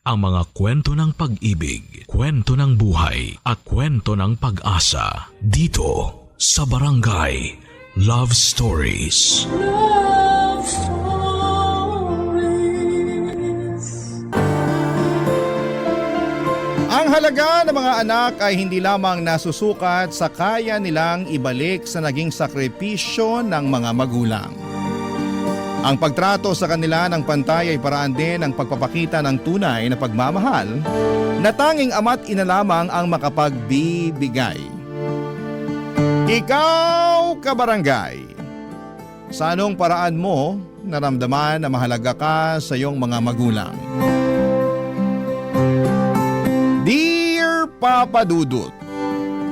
ang mga kwento ng pag-ibig, kwento ng buhay at kwento ng pag-asa dito sa Barangay Love Stories. Love Stories. Ang halaga ng mga anak ay hindi lamang nasusukat sa kaya nilang ibalik sa naging sakripisyo ng mga magulang. Ang pagtrato sa kanila ng pantay ay paraan din ng pagpapakita ng tunay na pagmamahal na tanging ama't ina lamang ang makapagbibigay. Ikaw, kabarangay, sa anong paraan mo naramdaman na mahalaga ka sa iyong mga magulang? Dear Papa Dudut,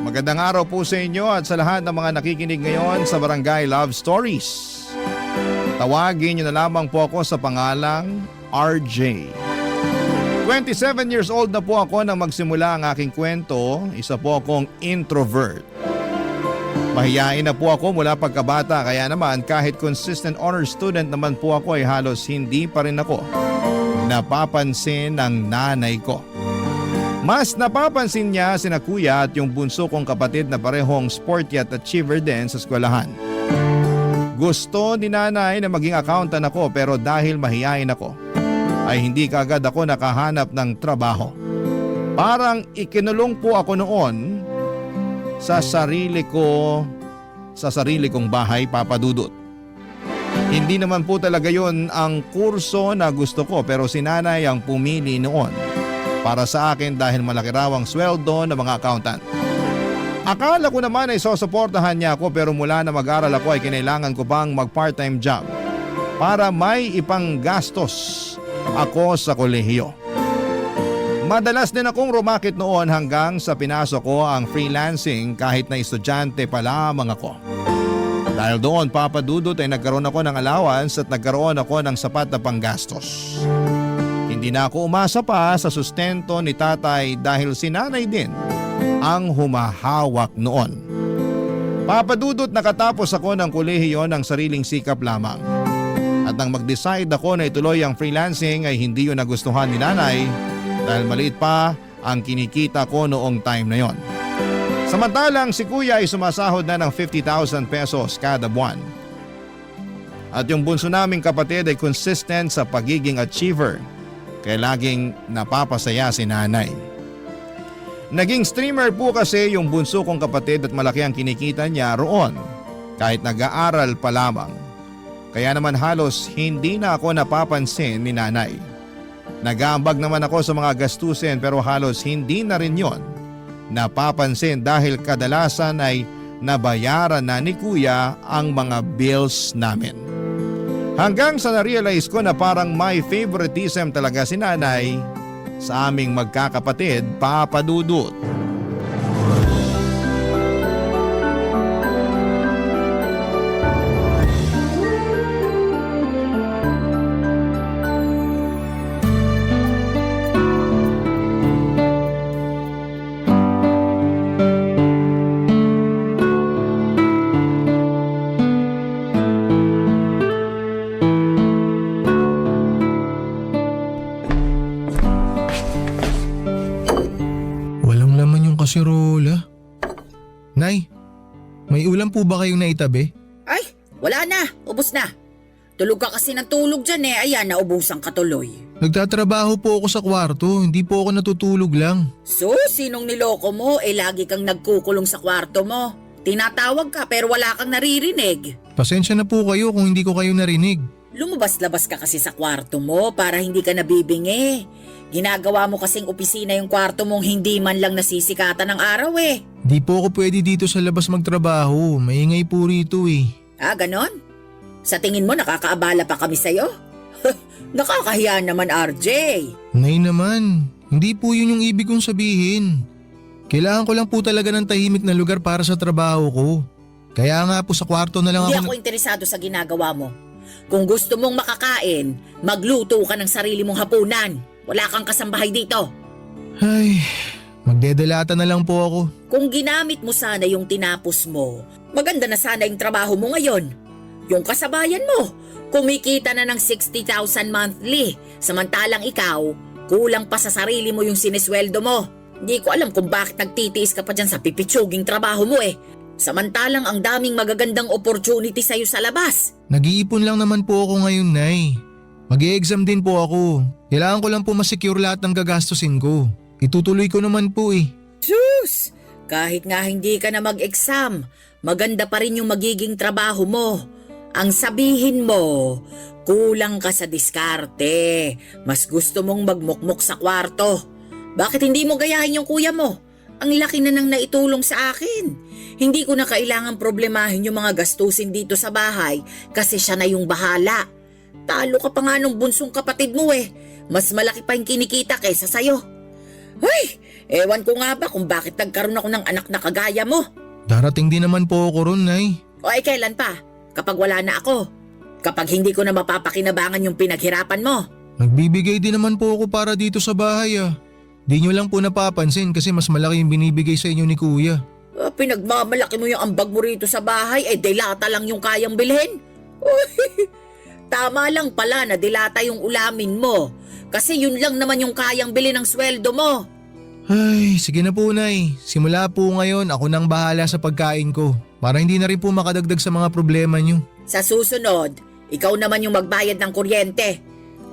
magandang araw po sa inyo at sa lahat ng mga nakikinig ngayon sa Barangay Love Stories. Tawagin niyo na lamang po ako sa pangalang RJ. 27 years old na po ako nang magsimula ang aking kwento. Isa po akong introvert. Mahiyain na po ako mula pagkabata, kaya naman kahit consistent honor student naman po ako ay halos hindi pa rin ako napapansin ng nanay ko. Mas napapansin niya sina kuya at yung bunso kong kapatid na parehong sporty at achiever din sa eskwelahan. Gusto ni nanay na maging accountant ako pero dahil mahiyain ako ay hindi kaagad ako nakahanap ng trabaho. Parang ikinulong po ako noon sa sarili kong bahay, Papa Dudut. Hindi naman po talaga yon ang kurso na gusto ko pero si nanay ang pumili noon para sa akin dahil malaki raw ang sweldo ng mga accountant. Akala ko naman ay sosuportahan niya ako pero mula na mag-aral ako ay kinailangan ko pang mag-part-time job para may ipanggastos ako sa kolehiyo. Madalas din akong rumakit noon hanggang sa pinasok ko ang freelancing kahit na estudyante pa lamang ako. Dahil doon, Papa Dudut, ay nagkaroon ako ng allowance at nagkaroon ako ng sapat na panggastos. Hindi na ako umasa pa sa sustento ni tatay dahil si nanay din ang humahawak noon. Papa Dudut, nakatapos ako ng kolehiyo ng sariling sikap lamang. At nang mag-decide ako na ituloy ang freelancing ay hindi yun nagustuhan ni nanay dahil maliit pa ang kinikita ko noong time na yon. Samantalang si kuya ay sumasahod na ng 50,000 pesos kada buwan. At yung bunso naming kapatid ay consistent sa pagiging achiever kaya laging napapasaya si nanay. Naging streamer po kasi yung bunso kong kapatid at malaki ang kinikita niya roon kahit nag-aaral pa lamang. Kaya naman halos hindi na ako napapansin ni nanay. Nag-aambag naman ako sa mga gastusin pero halos hindi na rin yon napapansin dahil kadalasan ay nabayaran na ni kuya ang mga bills namin. Hanggang sa na-realize ko na parang may favoritism talaga si nanay sa aming magkakapatid, Papa Dudut. Kasirola. Nay, may ulam po ba kayong naitabi? Ay, wala na. Ubus na. Tulog ka kasi ng tulog dyan eh. Ayan, naubusan ka tuloy. Nagtatrabaho po ako sa kwarto. Hindi po ako natutulog lang. So, sinong niloko mo? Lagi kang nagkukulong sa kwarto mo. Tinatawag ka pero wala kang naririnig. Pasensya na po kayo kung hindi ko kayo narinig. Lumabas-labas ka kasi sa kwarto mo para hindi ka nabibingi. Ginagawa mo kasing opisina yung kwarto mong hindi man lang nasisikatan ng araw eh. Di po ako pwede dito sa labas magtrabaho. Maingay po rito eh. Ah, ganon? Sa tingin mo nakakaabala pa kami sa'yo? Nakakahiya naman, RJ. Nay naman, hindi po yun yung ibig kong sabihin. Kailangan ko lang po talaga ng tahimik na lugar para sa trabaho ko. Kaya nga po sa kwarto na lang Hindi ako ako interesado sa ginagawa mo. Kung gusto mong makakain, magluto ka ng sarili mong hapunan. Wala kang kasambahay dito. Ay, magdedelata na lang po ako. Kung ginamit mo sana yung tinapos mo, maganda na sana yung trabaho mo ngayon. Yung kasabayan mo, kumikita na ng 60,000 monthly. Samantalang ikaw, Kulang pa sa sarili mo yung sinesweldo mo. Hindi ko alam kung bakit nagtitiis ka pa dyan sa pipitsuging trabaho mo eh. Samantalang ang daming magagandang opportunity sa'yo sa labas. Nag-iipon lang naman po ako ngayon, Nay. Mag-i-exam din po ako. Kailangan ko lang po masecure lahat ng gagastusin ko. Itutuloy ko naman po eh. Sus! Kahit nga hindi ka na mag-exam, maganda pa rin yung magiging trabaho mo. Ang sabihin mo, kulang ka sa diskarte. Mas gusto mong magmukmok sa kwarto. Bakit hindi mo gayahin yung kuya mo? Ang laki na nang naitulong sa akin. Hindi ko na kailangan problemahin yung mga gastusin dito sa bahay kasi siya na yung bahala. Talo ka pa nga nung bunsong kapatid mo eh. Mas malaki pa yung kinikita kaysa sayo. Hoy! Ewan ko nga ba kung bakit nagkaroon ako ng anak na kagaya mo. Darating din naman po ako ron, Nay. O ay kailan pa? Kapag wala na ako. Kapag hindi ko na mapapakinabangan yung pinaghirapan mo. Nagbibigay din naman po ako para dito sa bahay ah. Di nyo lang po napapansin kasi mas malaki yung binibigay sa inyo ni Kuya. Pinagmamalaki mo yung ambag mo rito sa bahay, dilata lang yung kayang bilhin. Uy, tama lang pala na dilata yung ulamin mo. Kasi yun lang naman yung kayang bilhin ng sweldo mo. Ay, sige na po, Nay. Simula po ngayon ako nang bahala sa pagkain ko. Para hindi na rin po makadagdag sa mga problema nyo. Sa susunod, ikaw naman yung magbayad ng kuryente.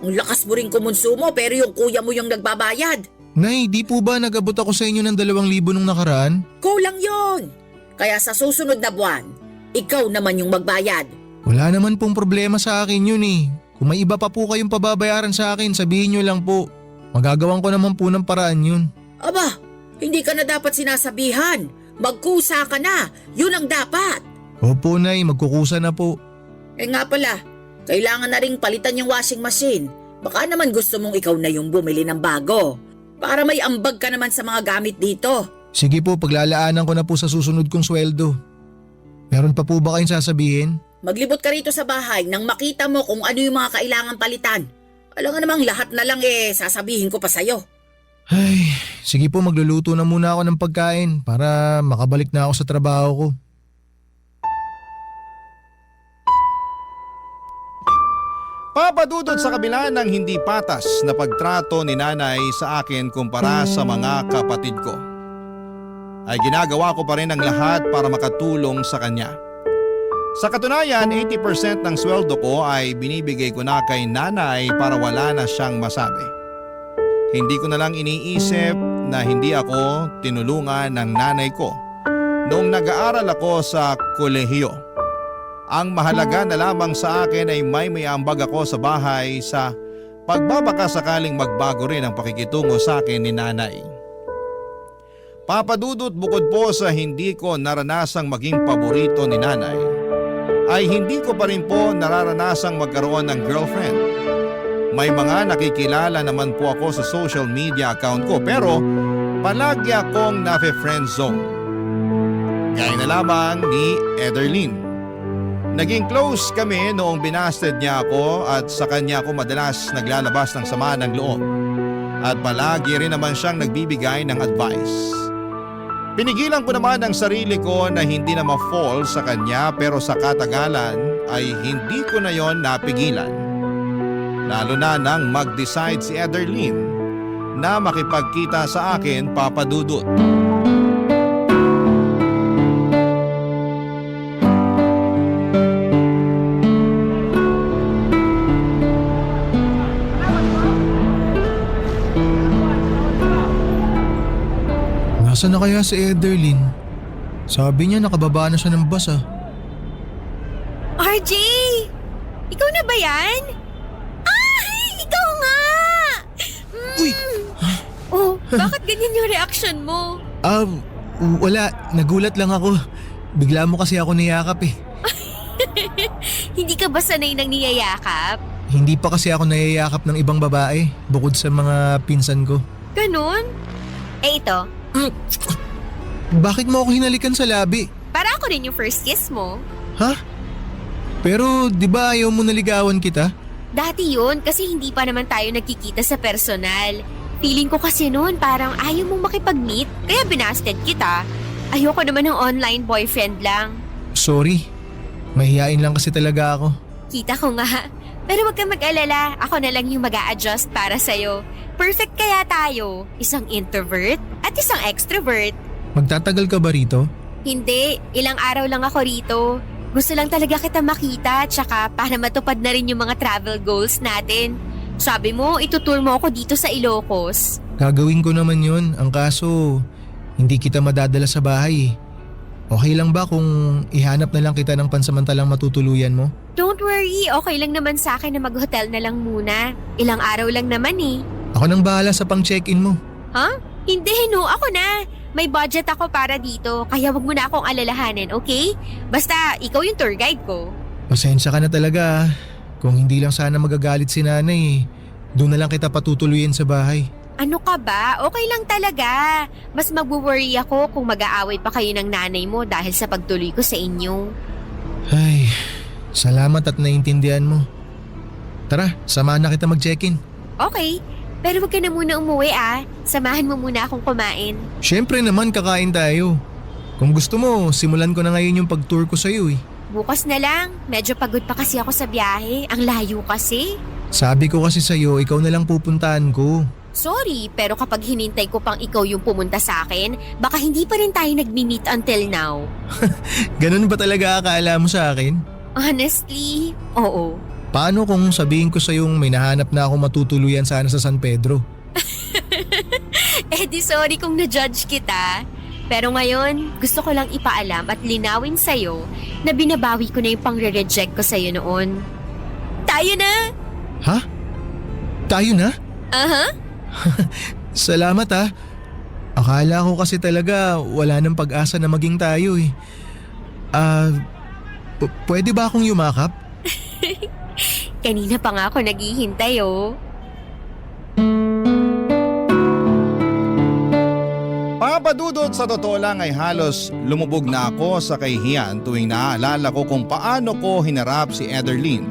Ang lakas mo rin kumonsumo pero yung kuya mo yung nagbabayad. Nay, di po ba nag-abot ako sa inyo ng 2,000 nung nakaraan? Kulang yon. Kaya sa susunod na buwan, ikaw naman yung magbayad. Wala naman pong problema sa akin yun eh. Kung may iba pa po kayong pababayaran sa akin, sabihin nyo lang po. Magagawan ko naman po ng paraan yun. Aba, hindi ka na dapat sinasabihan. Magkusa ka na. Yun ang dapat. Opo, Nay, magkukusa na po. Nga pala, kailangan na ring palitan yung washing machine. Baka naman gusto mong ikaw na yung bumili ng bago. Para may ambag ka naman sa mga gamit dito. Sige po, paglalaanan ko na po sa susunod kong sweldo. Meron pa po ba kayong sasabihin? Maglibot ka rito sa bahay nang makita mo kung ano yung mga kailangan palitan. Alam nga namang lahat na lang sasabihin ko pa sa'yo. Ay, sige po, magluluto na muna ako ng pagkain para makabalik na ako sa trabaho ko. Papadudod sa kabila ng hindi patas na pagtrato ni nanay sa akin kumpara sa mga kapatid ko, ay ginagawa ko pa rin ang lahat para makatulong sa kanya. Sa katunayan, 80% ng sweldo ko ay binibigay ko na kay nanay para wala na siyang masabi. Hindi ko na lang iniisip na hindi ako tinulungan ng nanay ko noong nag-aaral ako sa kolehiyo. Ang mahalaga na lamang sa akin ay may ambag ako sa bahay sa pagbabaka sakaling magbago rin ang pakikitungo sa akin ni nanay. Papadudot, bukod po sa hindi ko naranasang maging paborito ni nanay, ay hindi ko pa rin po nararanasang magkaroon ng girlfriend. May mga nakikilala naman po ako sa social media account ko pero palagi akong nafe-friend zone. Gaya na lamang ni Ederlyn. Naging close kami noong binasted niya ako at sa kanya ako madalas naglalabas ng sama ng loob. At palagi rin naman siyang nagbibigay ng advice. Pinigilan ko naman ang sarili ko na hindi na ma-fall sa kanya pero sa katagalan ay hindi ko na yon napigilan. Lalo na nang mag-decide si Ederlyn na makipagkita sa akin, papadudot. Nasaan na kaya si Ederlyn? Sabi niya nakababa na siya ng bus ah. RJ! Ikaw na ba yan? Ay! Ikaw nga! Uy! Oh, bakit ganyan yung reaction mo? Wala. Nagulat lang ako. Bigla mo kasi ako niyakap eh. Hindi ka ba sanay nang niyayakap? Hindi pa kasi ako nayayakap ng ibang babae bukod sa mga pinsan ko. Ganon? Eh ito, Bakit mo ako hinalikan sa labi? para ako rin yung first kiss mo. Ha? Pero di ba ayaw mo naligawan kita? Dati yun kasi hindi pa naman tayo nagkikita sa personal. Feeling ko kasi noon parang ayaw mong makipag-meet kaya binasted kita. Ayoko naman ng online boyfriend lang. Sorry. Mahihain lang kasi talaga ako. Kita ko nga. Pero wag kang mag-alala, ako na lang yung mag-a-adjust para sa'yo. Perfect kaya tayo. Isang introvert at isang extrovert. Magtatagal ka ba rito? Hindi, ilang araw lang ako rito. Gusto lang talaga kita makita tsaka para matupad na rin yung mga travel goals natin. Sabi mo, itutour mo ako dito sa Ilocos. Gagawin ko naman yun. Ang kaso, hindi kita madadala sa bahay. Okay lang ba kung ihanap na lang kita ng pansamantalang matutuluyan mo? Don't worry, okay lang naman sa akin na mag-hotel na lang muna. Ilang araw lang naman eh. Ako nang bahala sa pang-check-in mo. Huh? Hindi, no, ako na. May budget ako para dito, kaya wag mo na akong alalahanin, okay? Basta, ikaw yung tour guide ko. Pasensya ka na talaga. Kung hindi lang sana magagalit si nanay, doon na lang kita patutuluyin sa bahay. Ano ka ba? Okay lang talaga. Mas mag-worry ako kung mag-aaway pa kayo ng nanay mo dahil sa pagtuloy ko sa inyo. Ay, salamat at naiintindihan mo. Tara, samahan na kita mag-check-in. Okay, pero wag ka na muna umuwi ah. Samahan mo muna akong kumain. Siyempre naman kakain tayo. Kung gusto mo, simulan ko na ngayon yung pag-tour ko sa'yo eh. Bukas na lang. Medyo pagod pa kasi ako sa biyahe. Ang layo kasi. Sabi ko kasi sa'yo, ikaw na lang pupuntahan ko. Sorry, pero kapag hinintay ko pang ikaw yung pumunta sa akin, baka hindi pa rin tayo nagmi-meet until now. Ganun ba talaga akala mo sa akin? Honestly, oo. Paano kung sabihin ko sa'yong may nahanap na ako matutuluyan sana sa San Pedro? Eh di sorry kung na-judge kita. Pero ngayon, gusto ko lang ipaalam at linawin sa'yo na binabawi ko na yung pang-reject ko sa'yo noon. Tayo na! Ha? Tayo na? Aha. Salamat ha. Akala ko kasi talaga wala nang pag-asa na maging tayo eh. Pwede ba akong yumakap? Kanina pa nga ako naghihintay oh. Papadudot, sa totoo lang ay halos lumubog na ako sa kahihiyan tuwing naaalala ko kung paano ko hinarap si Ederlyn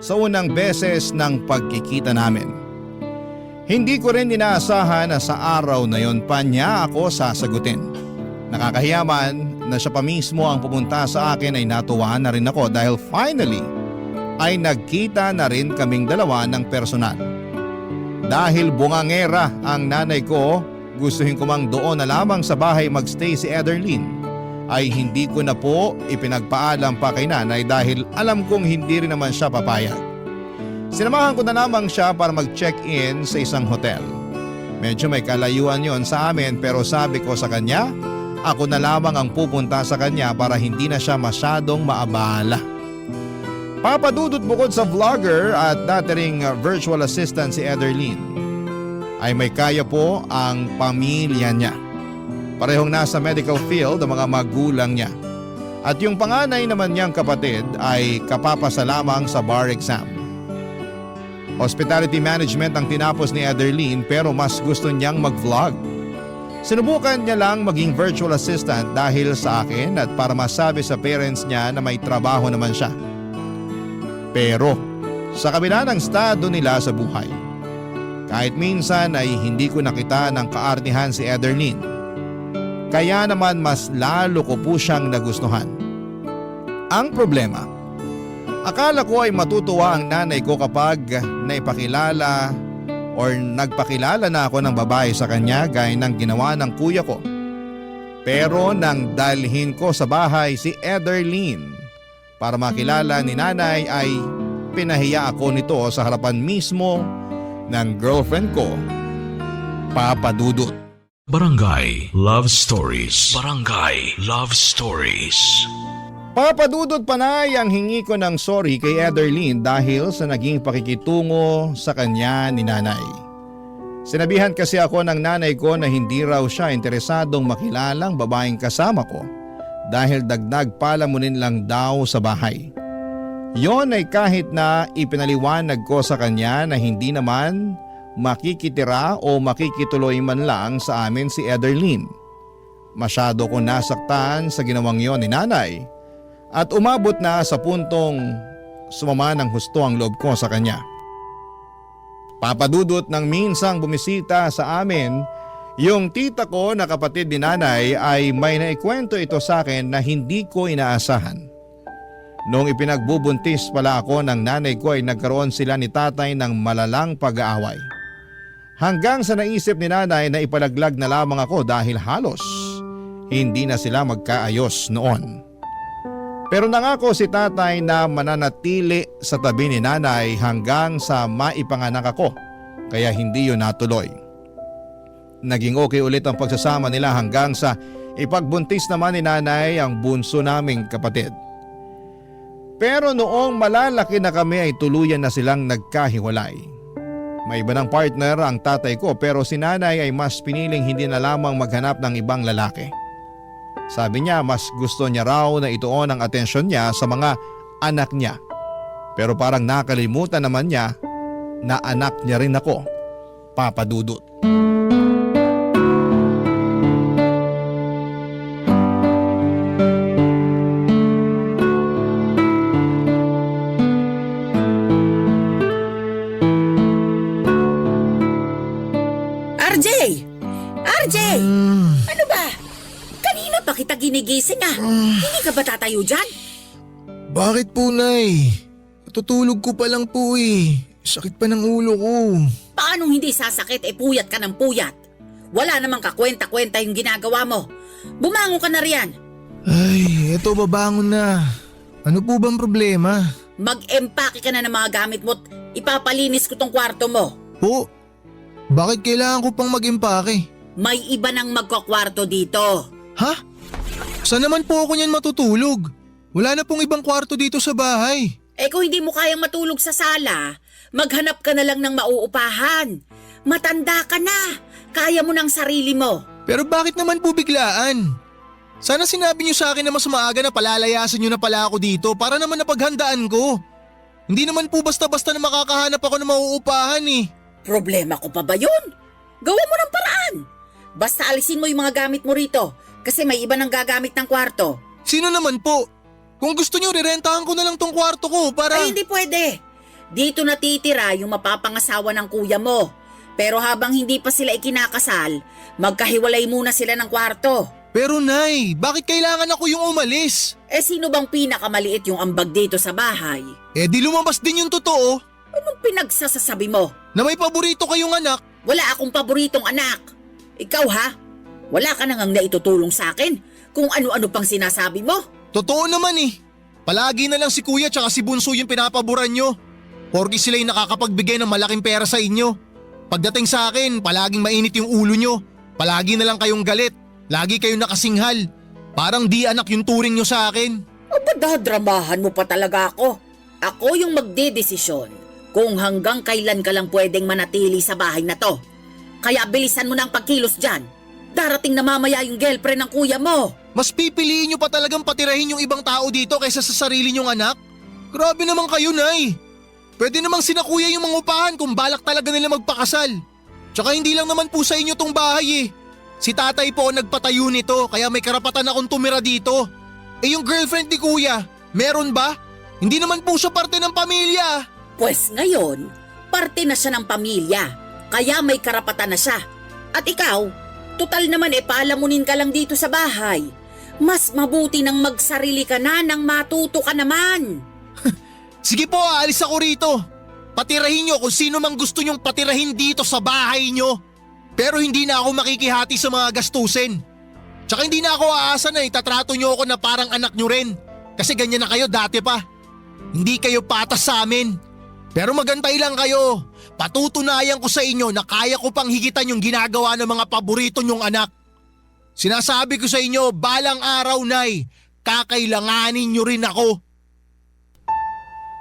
sa unang beses ng pagkikita namin. Hindi ko rin inaasahan na sa araw na yon pa niya ako sasagutin. Nakakahiyaman na siya pa mismo ang pumunta sa akin ay natuwa na rin ako dahil finally ay nagkita na rin kaming dalawa ng personal. Dahil bungangera ang nanay ko, gustuhin ko mang doon na lamang sa bahay magstay si Ederlyn, ay hindi ko na po ipinagpaalam pa kay nanay dahil alam kong hindi rin naman siya papayag. Sinamahan ko na lamang siya para mag-check-in sa isang hotel. Medyo may kalayuan yon sa amin pero sabi ko sa kanya, ako na lamang ang pupunta sa kanya para hindi na siya masyadong maabala. Papadudot, bukod sa vlogger at dati ring virtual assistant si Ederlyn, ay may kaya po ang pamilya niya. Parehong nasa medical field ang mga magulang niya. At yung panganay naman niyang kapatid ay kapapasa lamang sa bar exam. Hospitality management ang tinapos ni Ederlyn pero mas gusto niyang mag-vlog. Sinubukan niya lang maging virtual assistant dahil sa akin at para masabi sa parents niya na may trabaho naman siya. Pero sa kabila ng estado nila sa buhay, kahit minsan ay hindi ko nakita ng kaartihan si Ederlyn. Kaya naman mas lalo ko po siyang nagustuhan. Ang problema, akala ko ay matutuwa ang nanay ko kapag naipakilala or nagpakilala na ako ng babae sa kanya gaya ng ginawa ng kuya ko. Pero nang dalhin ko sa bahay si Ederlyn para makilala ni nanay ay pinahiya ako nito sa harapan mismo ng girlfriend ko, Papadudot. Barangay Love Stories. Barangay Love Stories. Papadudot, panay ang hingi ko ng sorry kay Ederlyn dahil sa naging pakikitungo sa kanya ni nanay. Sinabihan kasi ako ng nanay ko na hindi raw siya interesadong makilalang babaeng kasama ko dahil dagdag palamunin lang daw sa bahay. Yon ay kahit na ipinaliwanag ko sa kanya na hindi naman makikitira o makikituloy man lang sa amin si Ederlyn. Masyado ko nasaktan sa ginawang yon ni nanay at umabot na sa puntong sumama ng husto ang loob ko sa kanya. Papadudot, ng minsang bumisita sa amin, yung tita ko na kapatid ni nanay ay may naikwento ito sa akin na hindi ko inaasahan. Noong ipinagbubuntis pala ako ng nanay ko ay nagkaroon sila ni tatay ng malalang pag-aaway. Hanggang sa naisip ni nanay na ipalaglag na lamang ako dahil halos hindi na sila magkaayos noon. Pero nangako si tatay na mananatili sa tabi ni nanay hanggang sa maipanganak ako, kaya hindi yun natuloy. Naging okay ulit ang pagsasama nila hanggang sa ipagbuntis naman ni nanay ang bunso naming kapatid. Pero noong malalaki na kami ay tuluyan na silang nagkahiwalay. May iba ng partner ang tatay ko pero si nanay ay mas piniling hindi na lamang maghanap ng ibang lalaki. Sabi niya mas gusto niya raw na ituon ang atensyon niya sa mga anak niya. Pero parang nakalimutan naman niya na anak niya rin ako, Papa Dudut. RJ! RJ! Ano ba? Kanina pa kita ginigising ah. Hindi ka ba tatayo dyan? Bakit po, Nay? Tutulog ko pa lang po eh. Sakit pa ng ulo ko. Paanong hindi sasakit puyat ka ng puyat? Wala namang kakwenta-kwenta yung ginagawa mo. Bumangon ka na riyan. Ay, eto babangon na. Ano po bang problema? Mag-empake ka na ng mga gamit mo at ipapalinis ko tong kwarto mo. Po, bakit kailangan ko pang mag-impake? May iba nang magkakwarto dito. Ha? Saan naman po ako niyan matutulog? Wala na pong ibang kwarto dito sa bahay. Kung hindi mo kayang matulog sa sala, maghanap ka na lang ng mauupahan. Matanda ka na. Kaya mo ng sarili mo. Pero bakit naman po biglaan? Sana sinabi niyo sa akin na mas maaga na palalayasan niyo na pala ako dito para naman napaghandaan ko. Hindi naman po basta-basta na makakahanap ako ng mauupahan eh. Problema ko pa ba yun? Gawa mo ng paraan. Basta alisin mo yung mga gamit mo rito kasi may iba nang gagamit ng kwarto. Sino naman po? Kung gusto niyo, rirentahan ko na lang tong kwarto ko para… Ay, hindi pwede. Dito natitira yung mapapangasawa ng kuya mo. Pero habang hindi pa sila ikinakasal, magkahiwalay muna sila ng kwarto. Pero Nay, bakit kailangan ako yung umalis? Sino bang pinakamaliit yung ambag dito sa bahay? Di lumabas din yung totoo Anong pinagsasasabi mo? na may paborito kayong anak. Wala akong paboritong anak. Ikaw ha? Wala ka nang naitutulong sa akin kung ano-ano pang sinasabi mo. Totoo naman eh. Palagi na lang si kuya tsaka si bunso yung pinapaboran nyo. Porki sila yung nakakapagbigay ng malaking pera sa inyo. Pagdating sa akin, palaging mainit yung ulo nyo. Palagi na lang kayong galit. Lagi kayong nakasinghal. Parang di anak yung turing nyo sa akin. Dadramahan mo pa talaga ako. Ako yung magdedesisyon kung hanggang kailan ka lang pwedeng manatili sa bahay na to. Kaya bilisan mo na ang pagkilos dyan. Darating na mamaya yung girlfriend ng kuya mo. Mas pipiliin nyo pa talagang patirahin yung ibang tao dito kaysa sa sarili nyong anak? Grabe naman kayo, Nay. Pwede namang sinakuya yung mga upahan kung balak talaga nila magpakasal. Tsaka hindi lang naman po sa inyo tong bahay eh. Si tatay po ang nagpatayo nito kaya may karapatan akong tumira dito. Yung girlfriend ni kuya, meron ba? Hindi naman po siya parte ng pamilya. Pues ngayon, parte na siya ng pamilya. Kaya may karapatan na siya. At ikaw, total naman paalamunin ka lang dito sa bahay. Mas mabuti nang magsarili ka na nang matuto ka naman. Sige po, aalis ako rito. Patirahin nyo kung sino mang gusto nyong patirahin dito sa bahay nyo. Pero hindi na ako makikihati sa mga gastusin. Tsaka hindi na ako aasa na itatrato nyo ako na parang anak nyo rin. Kasi ganyan na kayo dati pa. Hindi kayo patas sa amin. Pero magantay lang kayo. Patutunayan ko sa inyo na kaya ko pang higitan yung ginagawa ng mga paborito nyong anak. Sinasabi ko sa inyo, balang araw, Nay, kakailanganin nyo rin ako.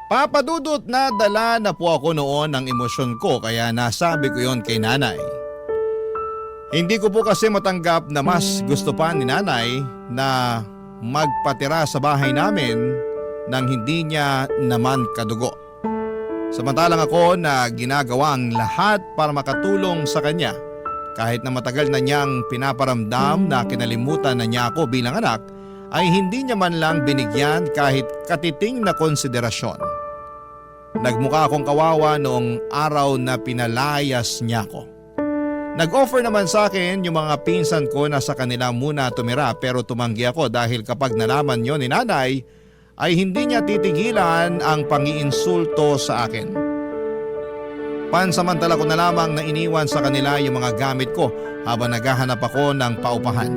Papa Dudut, nadala na po ako noon ng emosyon ko kaya nasabi ko yon kay nanay. Hindi ko po kasi matanggap na mas gusto pa ni nanay na magpatira sa bahay namin nang hindi niya naman kadugo. Samantalang ako na ginagawa ang lahat para makatulong sa kanya kahit na matagal na niyang pinaparamdam na kinalimutan na niya ako bilang anak ay hindi niya man lang binigyan kahit katiting na konsiderasyon. Nagmukha akong kawawa noong araw na pinalayas niya ako. Nag-offer naman sa akin yung mga pinsan ko na sa kanila muna tumira pero tumanggi ako dahil kapag nalaman yon ni nanay ay hindi niya titigilan ang pangiinsulto sa akin. Pansamantala ko na lamang na iniwan sa kanila yung mga gamit ko habang naghahanap ako ng paupahan.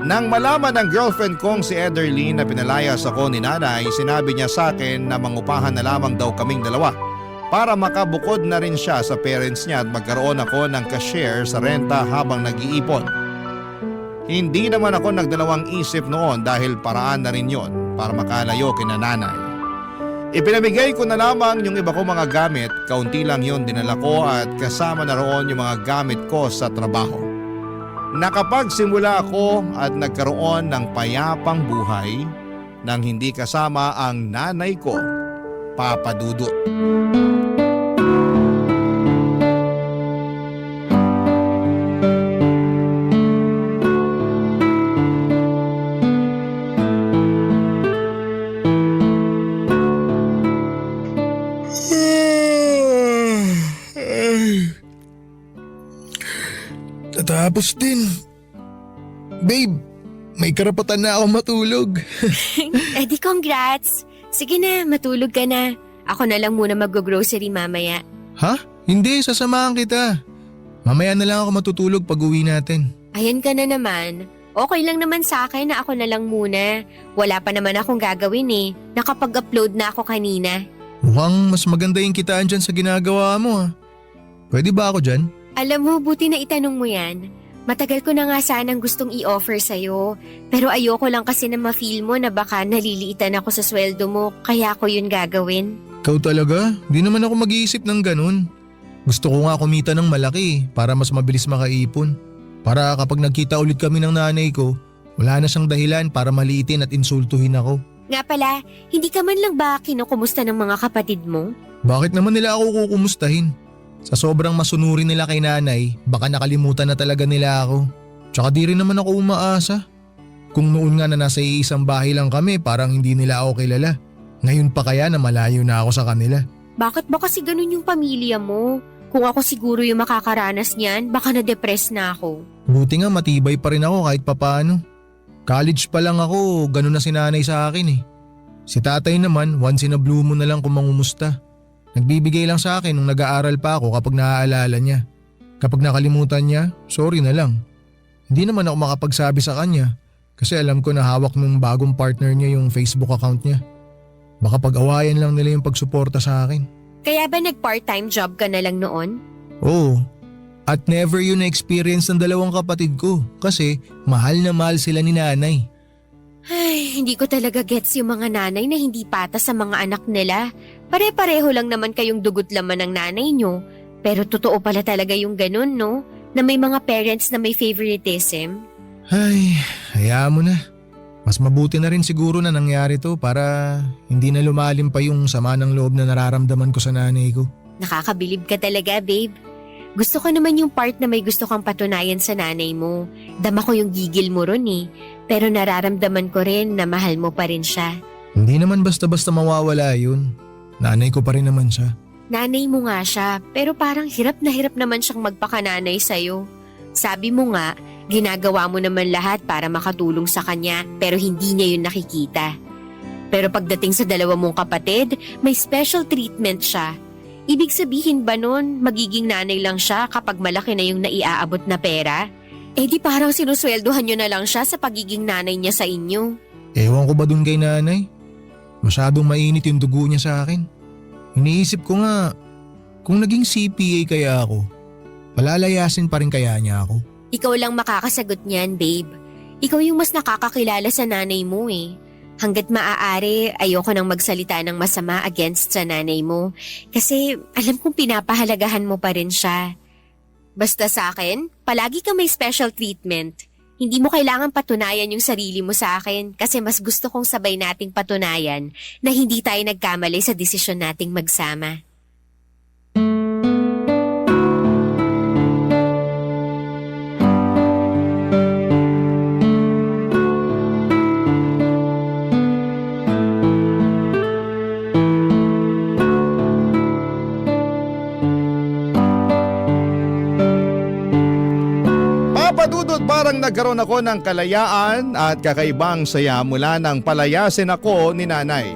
Nang malaman ng girlfriend kong si Ederlyn na pinalayas ako ni nanay, sinabi niya sa akin na mangupahan na lamang daw kaming dalawa para makabukod na rin siya sa parents niya at magkaroon ako ng cashier sa renta habang nag-iipon. Hindi naman ako nagdalawang isip noon dahil paraan na rin yon para makalayo kina nanay. Ipinamigay ko na lamang yung iba kong mga gamit, kaunti lang yon dinala ko at kasama na roon yung mga gamit ko sa trabaho. Nakapagsimula ako at nagkaroon ng payapang buhay nang hindi kasama ang nanay ko, Papa Dudut. Natapos din. Babe, may karapatan na ako matulog. Eh di congrats. Sige na, matulog ka na. Ako na lang muna mag-grocery mamaya. Ha? Hindi, sasamahan kita. Mamaya na lang ako matutulog pag uwi natin. Ayan ka na naman. Okay lang naman sa akin na ako na lang muna. Wala pa naman akong gagawin eh. Nakapag-upload na ako kanina. Mukhang mas maganda yung kitaan dyan sa ginagawa mo ha. Pwede ba ako dyan? Alam mo, buti na itanong mo yan. Matagal ko na nga sanang gustong i-offer sa'yo. Pero ayoko lang kasi na ma-feel mo na baka naliliitan ako sa sweldo mo, kaya ako yun gagawin. Ikaw talaga? Di naman ako mag-iisip ng ganun. Gusto ko nga kumita ng malaki para mas mabilis makaipon. Para kapag nagkita ulit kami ng nanay ko, wala na siyang dahilan para maliitin at insultuhin ako. Nga pala, hindi ka man lang ba kinukumusta ng mga kapatid mo? Bakit naman nila ako kukumustahin? Sa sobrang masunurin nila kay nanay, baka nakalimutan na talaga nila ako. Tsaka di rin naman ako umaasa. Kung noon nga na nasa iisang bahay lang kami, parang hindi nila ako kilala. Ngayon pa kaya na malayo na ako sa kanila. Bakit ba kasi ganun yung pamilya mo? Kung ako siguro yung makakaranas niyan, baka na-depress na ako. Buti nga matibay pa rin ako kahit papaano. College pa lang ako, ganun na si nanay sa akin eh. Si tatay naman, once in a blue moon na lang kung mangumusta. Nagbibigay lang sa akin nung nag-aaral pa ako kapag naaalala niya. Kapag nakalimutan niya, sorry na lang. Hindi naman ako makapagsabi sa kanya kasi alam ko na hawak nung bagong partner niya yung Facebook account niya. Baka pag-awayan lang nila yung pagsuporta sa akin. Kaya ba nag-part-time job ka na lang noon? Oo. At never yun na-experience ng dalawang kapatid ko kasi mahal na mahal sila ni nanay. Ay, hindi ko talaga gets yung mga nanay na hindi patas sa mga anak nila. Pare-pareho lang naman kayong dugot laman ng nanay nyo. Pero totoo pala talaga yung ganun, no? Na may mga parents na may favoritism. Ay, hayaan mo na. Mas mabuti na rin siguro na nangyari to para hindi na lumalim pa yung sama ng loob na nararamdaman ko sa nanay ko. Nakakabilib ka talaga, babe. Gusto ko naman yung part na may gusto kang patunayan sa nanay mo. Dama ko yung gigil mo ron eh. Pero nararamdaman ko rin na mahal mo pa rin siya. Hindi naman basta-basta mawawala yun. Nanay ko pa rin naman siya. Nanay mo nga siya, pero parang hirap na hirap naman siyang magpakananay sa'yo. Sabi mo nga, ginagawa mo naman lahat para makatulong sa kanya pero hindi niya yun nakikita. Pero pagdating sa dalawa mong kapatid, may special treatment siya. Ibig sabihin ba nun, magiging nanay lang siya kapag malaki na yung naiaabot na pera? Eh di parang sinusweldohan nyo na lang siya sa pagiging nanay niya sa inyo. Ewan ko ba dun kay nanay? Masyadong mainit yung dugo niya sa akin. Iniisip ko nga, kung naging CPA kaya ako, palalayasin pa rin kaya niya ako. Ikaw lang makakasagot niyan, babe. Ikaw yung mas nakakakilala sa nanay mo eh. Hanggat maaari, ayoko nang magsalita ng masama against sa nanay mo. Kasi alam kong pinapahalagahan mo pa rin siya. Basta sa akin, palagi ka may special treatment. Hindi mo kailangan patunayan yung sarili mo sa akin kasi mas gusto kong sabay nating patunayan na hindi tayo nagkamali sa desisyon nating magsama. Papadudot parang nagkaroon ako ng kalayaan at kakaibang saya mula nang palayasin ako ni nanay.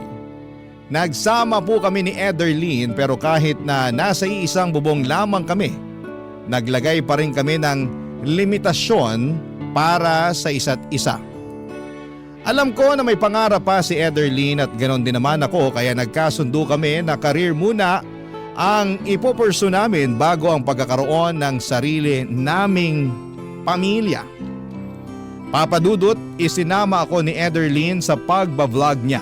Nagsama po kami ni Ederlyn pero kahit na nasa iisang bubong lamang kami, naglagay pa rin kami ng limitasyon para sa isa't isa. Alam ko na may pangarap pa si Ederlyn at ganon din naman ako kaya nagkasundo kami na career muna ang ipopursue namin bago ang pagkakaroon ng sarili naming pamilya. Papadudot, isinama ako ni Ederlyn sa pagbablog niya.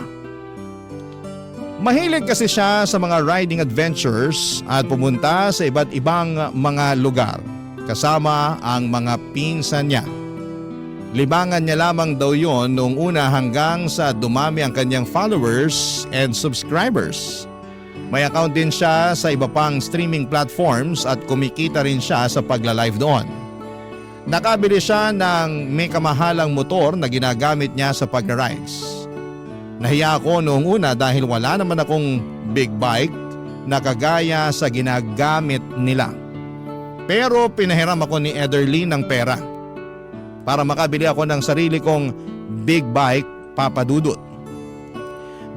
Mahilig kasi siya sa mga riding adventures at pumunta sa iba't ibang mga lugar kasama ang mga pinsan niya. Libangan niya lamang daw yon noong una hanggang sa dumami ang kanyang followers and subscribers. May account din siya sa iba pang streaming platforms at kumikita rin siya sa pagla-live doon. Nakabili siya ng may kamahalang motor na ginagamit niya sa pag-rides. Nahiya ako noong una dahil wala naman akong big bike na kagaya sa ginagamit nila. Pero pinahiram ako ni Ederlyn ng pera para makabili ako ng sarili kong big bike, papadudot.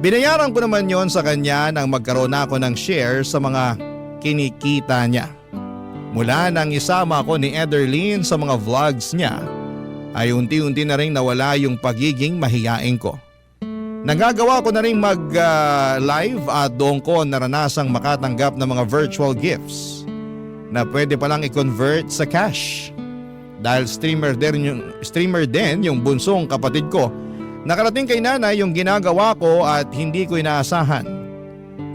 Binayaran ko naman yon sa kanya nang magkaroon ako ng share sa mga kinikita niya. Mula nang isama ako ni Ederlyn sa mga vlogs niya ay unti-unti na rin nawala yung pagiging mahiyain ko. Nagagawa ko na rin mag-live at doon ko naranasang makatanggap ng mga virtual gifts na pwede palang i-convert sa cash. Dahil streamer din yung bunsong kapatid ko, nakarating kay nanay yung ginagawa ko at hindi ko inaasahan.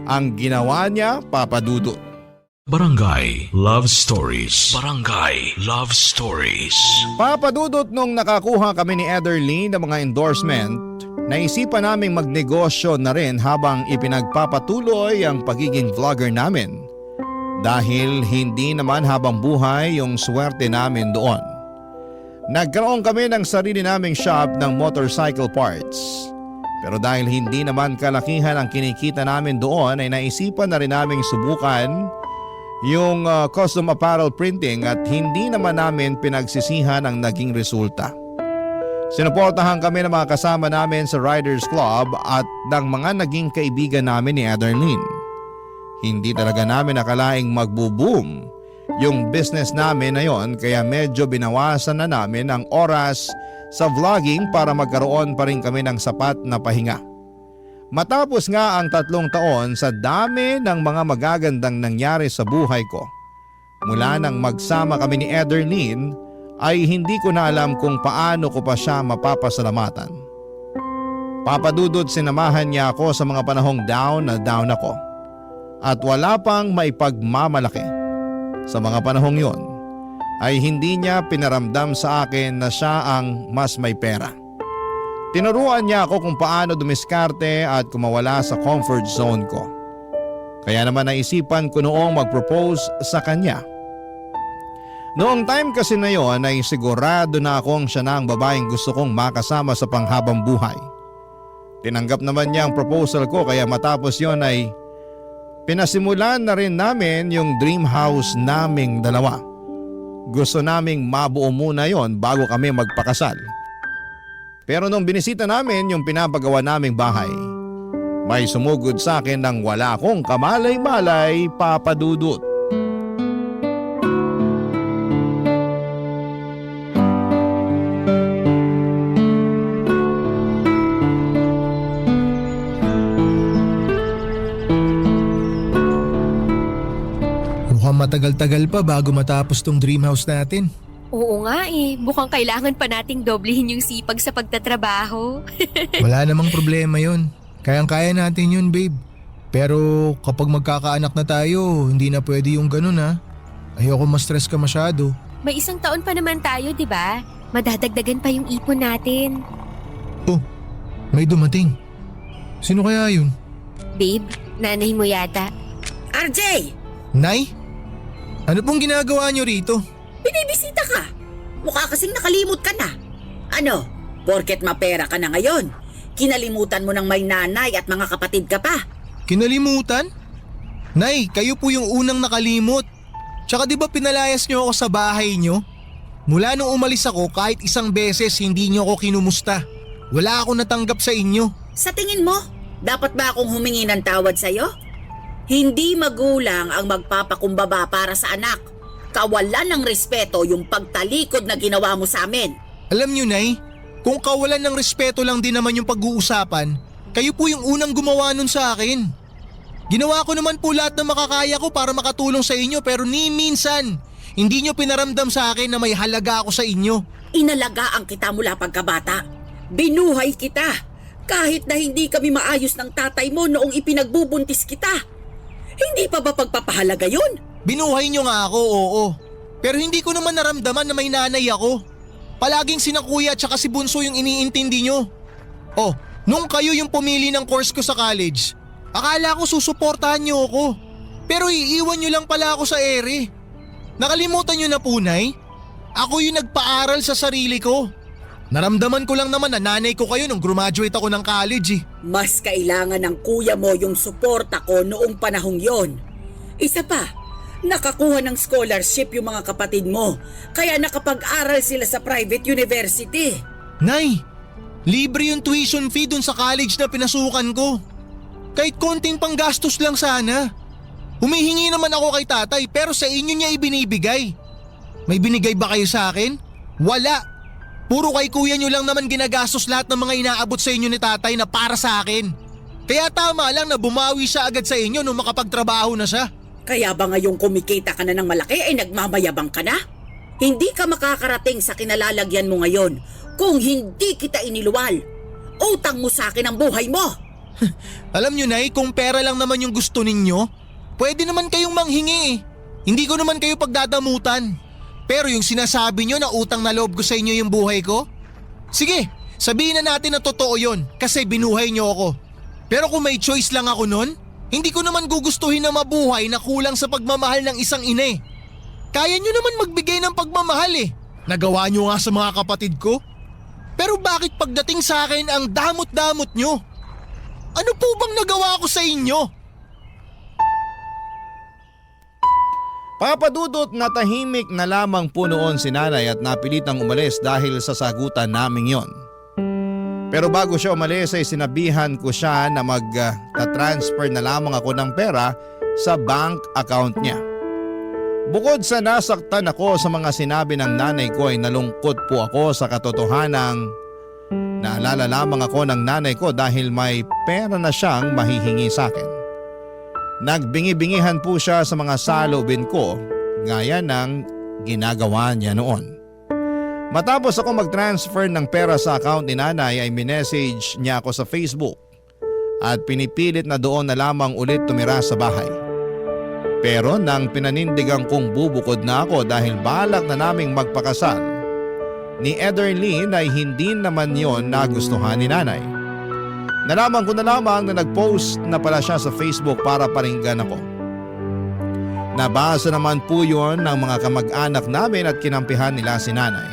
Ang ginawa niya, papadudot. Barangay Love Stories. Barangay Love Stories. Papadudot nung nakakuha kami ni Ederlyn ng mga endorsement, naisipan naming magnegosyo na rin habang ipinagpapatuloy ang pagiging vlogger namin. Dahil hindi naman habang buhay yung swerte namin doon. Nagkaroon kami ng sarili naming shop ng motorcycle parts. Pero dahil hindi naman kalakihan ang kinikita namin doon ay naisipan na rin naming subukan yung custom apparel printing at hindi naman namin pinagsisihan ang naging resulta. Sinuportahan kami ng mga kasama namin sa Riders Club at ng mga naging kaibigan namin ni Ederlyn. Hindi talaga namin nakalaing magbo-boom yung business namin na yon kaya medyo binawasan na namin ang oras sa vlogging para magkaroon pa rin kami ng sapat na pahinga. Matapos nga ang 3 taon sa dami ng mga magagandang nangyari sa buhay ko, mula nang magsama kami ni Ederlyn ay hindi ko na alam kung paano ko pa siya mapapasalamatan. Papadudot, sinamahan niya ako sa mga panahong down na down ako. At wala pang maipagmamalaki. Sa mga panahong yon ay hindi niya pinaramdam sa akin na siya ang mas may pera. Tinuruan niya ako kung paano dumiskarte at kumawala sa comfort zone ko. Kaya naman naisipan ko noong mag-propose sa kanya. Noong time kasi na yon ay sigurado na akong siya na ang babaeng gusto kong makasama sa panghabang buhay. Tinanggap naman niya ang proposal ko kaya matapos yon ay pinasimulan na rin namin yung dream house naming dalawa. Gusto naming mabuo muna yon bago kami magpakasal. Pero nung binisita namin yung pinapagawa naming bahay, may sumugod sa akin ng wala akong kamalay-malay, papadudot. Mukhang matagal-tagal pa bago matapos tong dream house natin. Oo nga eh, mukhang kailangan pa nating doblehin yung sipag sa pagtatrabaho. Wala namang problema yun. Kayang-kaya natin yun, babe. Pero kapag magkakaanak na tayo, hindi na pwede yung ganun ha. Ayoko ma-stress ka masyado. May 1 taon pa naman tayo, di ba? Madadagdagan pa yung ipon natin. Oh, may dumating. Sino kaya yun? Babe, nanay mo yata. RJ! Nay? Ano pong ginagawa niyo rito? Binibisita ka. Mukha kasing nakalimot ka na. Ano? Porket mapera ka na ngayon. Kinalimutan mo ng may nanay at mga kapatid ka pa. Kinalimutan? Nay, kayo po yung unang nakalimot. Tsaka di ba pinalayas niyo ako sa bahay niyo? Mula nung umalis ako kahit 1 beses hindi niyo ako kinumusta. Wala akong natanggap sa inyo. Sa tingin mo, Dapat ba akong humingi ng tawad sa'yo? Hindi magulang ang magpapakumbaba para sa anak. Kawalan ng respeto yung pagtalikod na ginawa mo sa amin. Alam niyo, Nay, kung kawalan ng respeto lang din naman yung pag-uusapan, kayo po yung unang gumawa nun sa akin. Ginawa ko naman po lahat ng makakaya ko para makatulong sa inyo pero ni minsan, hindi nyo pinaramdam sa akin na may halaga ako sa inyo. Inalagaan kita mula pagkabata. Binuhay kita. Kahit na hindi kami maayos ng tatay mo noong ipinagbubuntis kita. Hindi pa ba pagpapahalaga yun? Binuhay nyo nga ako, oo. Pero hindi ko naman naramdaman na may nanay ako. Palaging sina kuya at saka si Bunso yung iniintindi nyo. Oh, nung kayo yung pumili ng course ko sa college, akala ko susuportahan nyo ako. Pero iiwan nyo lang pala ako sa ere. Nakalimutan nyo na po, Nay? Ako yung nagpaaral sa sarili ko. Naramdaman ko lang naman na nanay ko kayo nung graduate ako ng college eh. Mas kailangan ng kuya mo yung suporta ko noong panahong yon. Isa pa, nakakuha ng scholarship yung mga kapatid mo, kaya nakapag-aral sila sa private university. Nay, libre yung tuition fee dun sa college na pinasukan ko. Kahit konting panggastos lang sana. Humihingi naman ako kay tatay pero sa inyo niya ibinibigay. May binigay ba kayo sa akin? Wala. Puro kay kuya nyo lang naman ginagastos lahat ng mga inaabot sa inyo ni tatay na para sa akin. Kaya tama lang na bumawi siya agad sa inyo nung makapagtrabaho na siya. Kaya ba ngayong kumikita ka na ng malaki ay nagmamayabang ka na? Hindi ka makakarating sa kinalalagyan mo ngayon kung hindi kita iniluwal. Utang mo sa akin ang buhay mo. Alam nyo, Nay, kung pera lang naman yung gusto ninyo, pwede naman kayong manghingi eh. Hindi ko naman kayo pagdadamutan. Pero yung sinasabi nyo na utang na loob ko sa inyo yung buhay ko? Sige, sabihin na natin na totoo yon kasi binuhay nyo ako. Pero kung may choice lang ako nun, hindi ko naman gugustuhin na mabuhay na kulang sa pagmamahal ng isang ina eh. Kaya nyo naman magbigay ng pagmamahal eh. Nagawa nyo nga sa mga kapatid ko. Pero bakit pagdating sa akin ang damot-damot nyo? Ano po bang nagawa ko sa inyo? Papadudot na tahimik na lamang po noon si nanay at napilitang umalis dahil sa sagutan naming yon. Pero bago siya umalis ay sinabihan ko siya na mag-transfer na lamang ako ng pera sa bank account niya. Bukod sa nasaktan ako sa mga sinabi ng nanay ko ay nalungkot po ako sa katotohanang naalala lamang ako ng nanay ko dahil may pera na siyang mahihingi sa akin. Nagbingi-bingihan po siya sa mga saloobin ko gaya ng ginagawa niya noon. Matapos ako mag-transfer ng pera sa account ni nanay ay minessage niya ako sa Facebook at pinipilit na doon na lamang ulit tumira sa bahay. Pero nang pinanindigan kong bubukod na ako dahil balak na naming magpakasal, ni Ederlyn ay hindi naman yon nagustuhan ni nanay. Nalaman ko na lamang na nag-post na pala siya sa Facebook para paringgan ako. Nabasa naman po yon ng mga kamag-anak namin at kinampihan nila si nanay.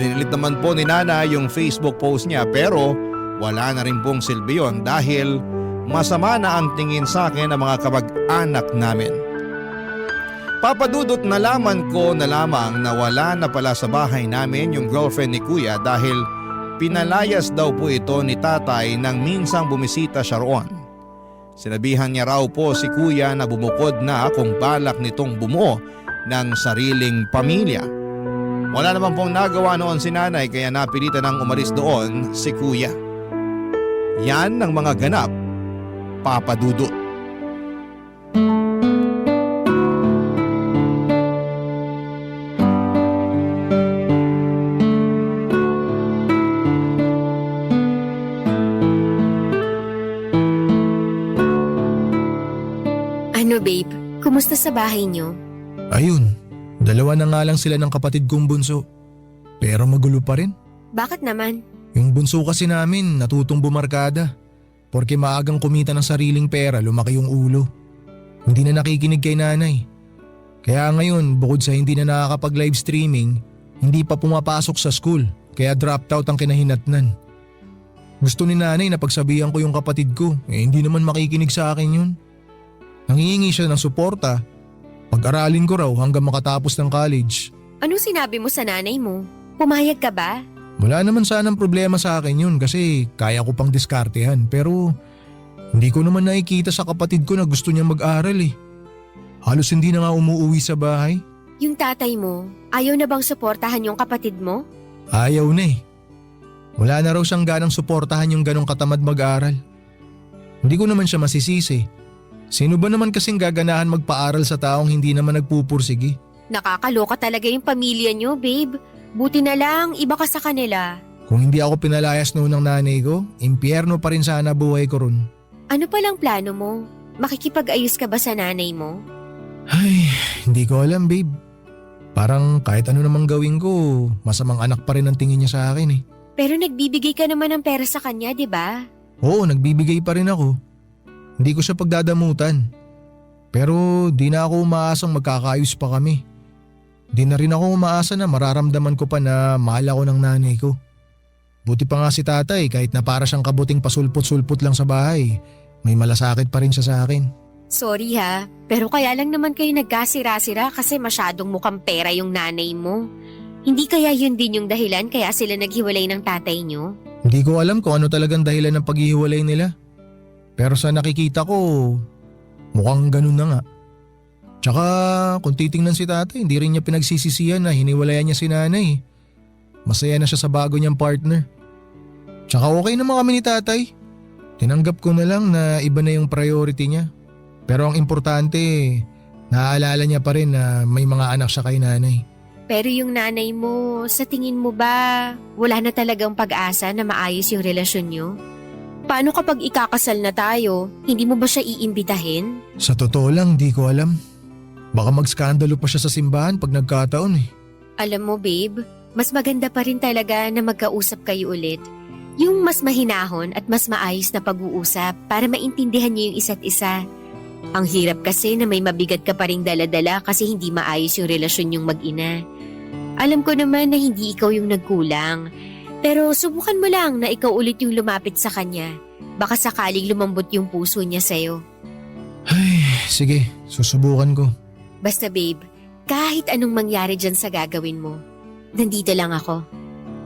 Dinilit naman po ni nanay yung Facebook post niya pero wala na rin pong silbi yon dahil masama na ang tingin sa akin ng mga kamag-anak namin. Papadudot nalaman ko na lamang na wala na pala sa bahay namin yung girlfriend ni kuya dahil pinalayas daw po ito ni tatay nang minsang bumisita siya roon. Sinabihan niya raw po si kuya na bumukod na kung balak nitong bumuo ng sariling pamilya. Wala naman pong nagawa noon si nanay kaya napilitan ng umalis doon si kuya. Yan ang mga ganap, Papadudot. Ano babe, kumusta sa bahay niyo? Ayun, dalawa na nga lang sila ng kapatid kong bunso. Pero magulo pa rin. Bakit naman? Yung bunso kasi namin natutong bumarkada. Porke maagang kumita ng sariling pera, lumaki yung ulo. Hindi na nakikinig kay nanay. Kaya ngayon, bukod sa hindi na nakakapag-live streaming, hindi pa pumapasok sa school. Kaya dropped out ang kinahinatnan. Gusto ni nanay na pagsabihan ko yung kapatid ko, hindi naman makikinig sa akin yun. Nangihingi siya ng suporta. Pag-aralin ko raw hanggang makatapos ng college. Anong sinabi mo sa nanay mo? Pumayag ka ba? Wala naman sanang problema sa akin yun kasi kaya ko pang diskartehan pero hindi ko naman nakikita sa kapatid ko na gusto niya mag-aral eh. Halos hindi na nga umuuwi sa bahay. Yung tatay mo, ayaw na bang suportahan yung kapatid mo? Ayaw na eh. Wala na raw siyang ganang suportahan yung ganong katamad mag-aral. Hindi ko naman siya masisisi. Sino ba naman kasing gaganahan magpaaral sa taong hindi naman nagpupursigi? Nakakaloka talaga yung pamilya niyo, babe. Buti na lang, iba ka sa kanila. Kung hindi ako pinalayas noon ng nanay ko, impyerno pa rin sana buhay ko ron. Ano palang plano mo? Makikipag-ayos ka ba sa nanay mo? Ay, hindi ko alam babe. Parang kahit ano namang gawin ko, masamang anak pa rin ang tingin niya sa akin eh. Pero nagbibigay ka naman ng pera sa kanya, di ba? Oo, nagbibigay pa rin ako. Hindi ko siya pagdadamutan. Pero di na ako umaasang magkakaayos pa kami. Di na rin ako umaasa na mararamdaman ko pa na mahal ako ng nanay ko. Buti pa nga si tatay kahit na para siyang kabuting pasulpot-sulpot lang sa bahay, may malasakit pa rin siya sa akin. Sorry ha, pero kaya lang naman kayo nagkasira-sira kasi masyadong mukhang pera yung nanay mo. Hindi kaya yun din yung dahilan kaya sila naghiwalay ng tatay niyo? Hindi ko alam kung ano talagang dahilan ng paghihiwalay nila. Pero sa nakikita ko, mukhang ganun na nga. Tsaka kung titingnan si tatay, hindi rin niya pinagsisisihan na hiniwalayan niya si nanay. Masaya na siya sa bago niyang partner. Tsaka okay naman kami ni tatay. Tinanggap ko na lang na iba na yung priority niya. Pero ang importante, naaalala niya pa rin na may mga anak siya kay nanay. Pero yung nanay mo, sa tingin mo ba, wala na talagang pag-asa na maayos yung relasyon niyo? Paano kapag ikakasal na tayo, hindi mo ba siya iimbitahin? Sa totoo lang, di ko alam. Baka mag-skandalo pa siya sa simbahan pag nagkataon eh. Alam mo babe, mas maganda pa rin talaga na magkausap kayo ulit. Yung mas mahinahon at mas maayos na pag-uusap para maintindihan niyo yung isa't isa. Ang hirap kasi na may mabigat ka pa ring dala-dala kasi hindi maayos yung relasyon yung mag-ina. Alam ko naman na hindi ikaw yung nagkulang. Pero subukan mo lang na ikaw ulit yung lumapit sa kanya. Baka sakaling lumambot yung puso niya sa'yo. Ay, sige, susubukan ko. Basta babe, kahit anong mangyari dyan sa gagawin mo, nandito lang ako.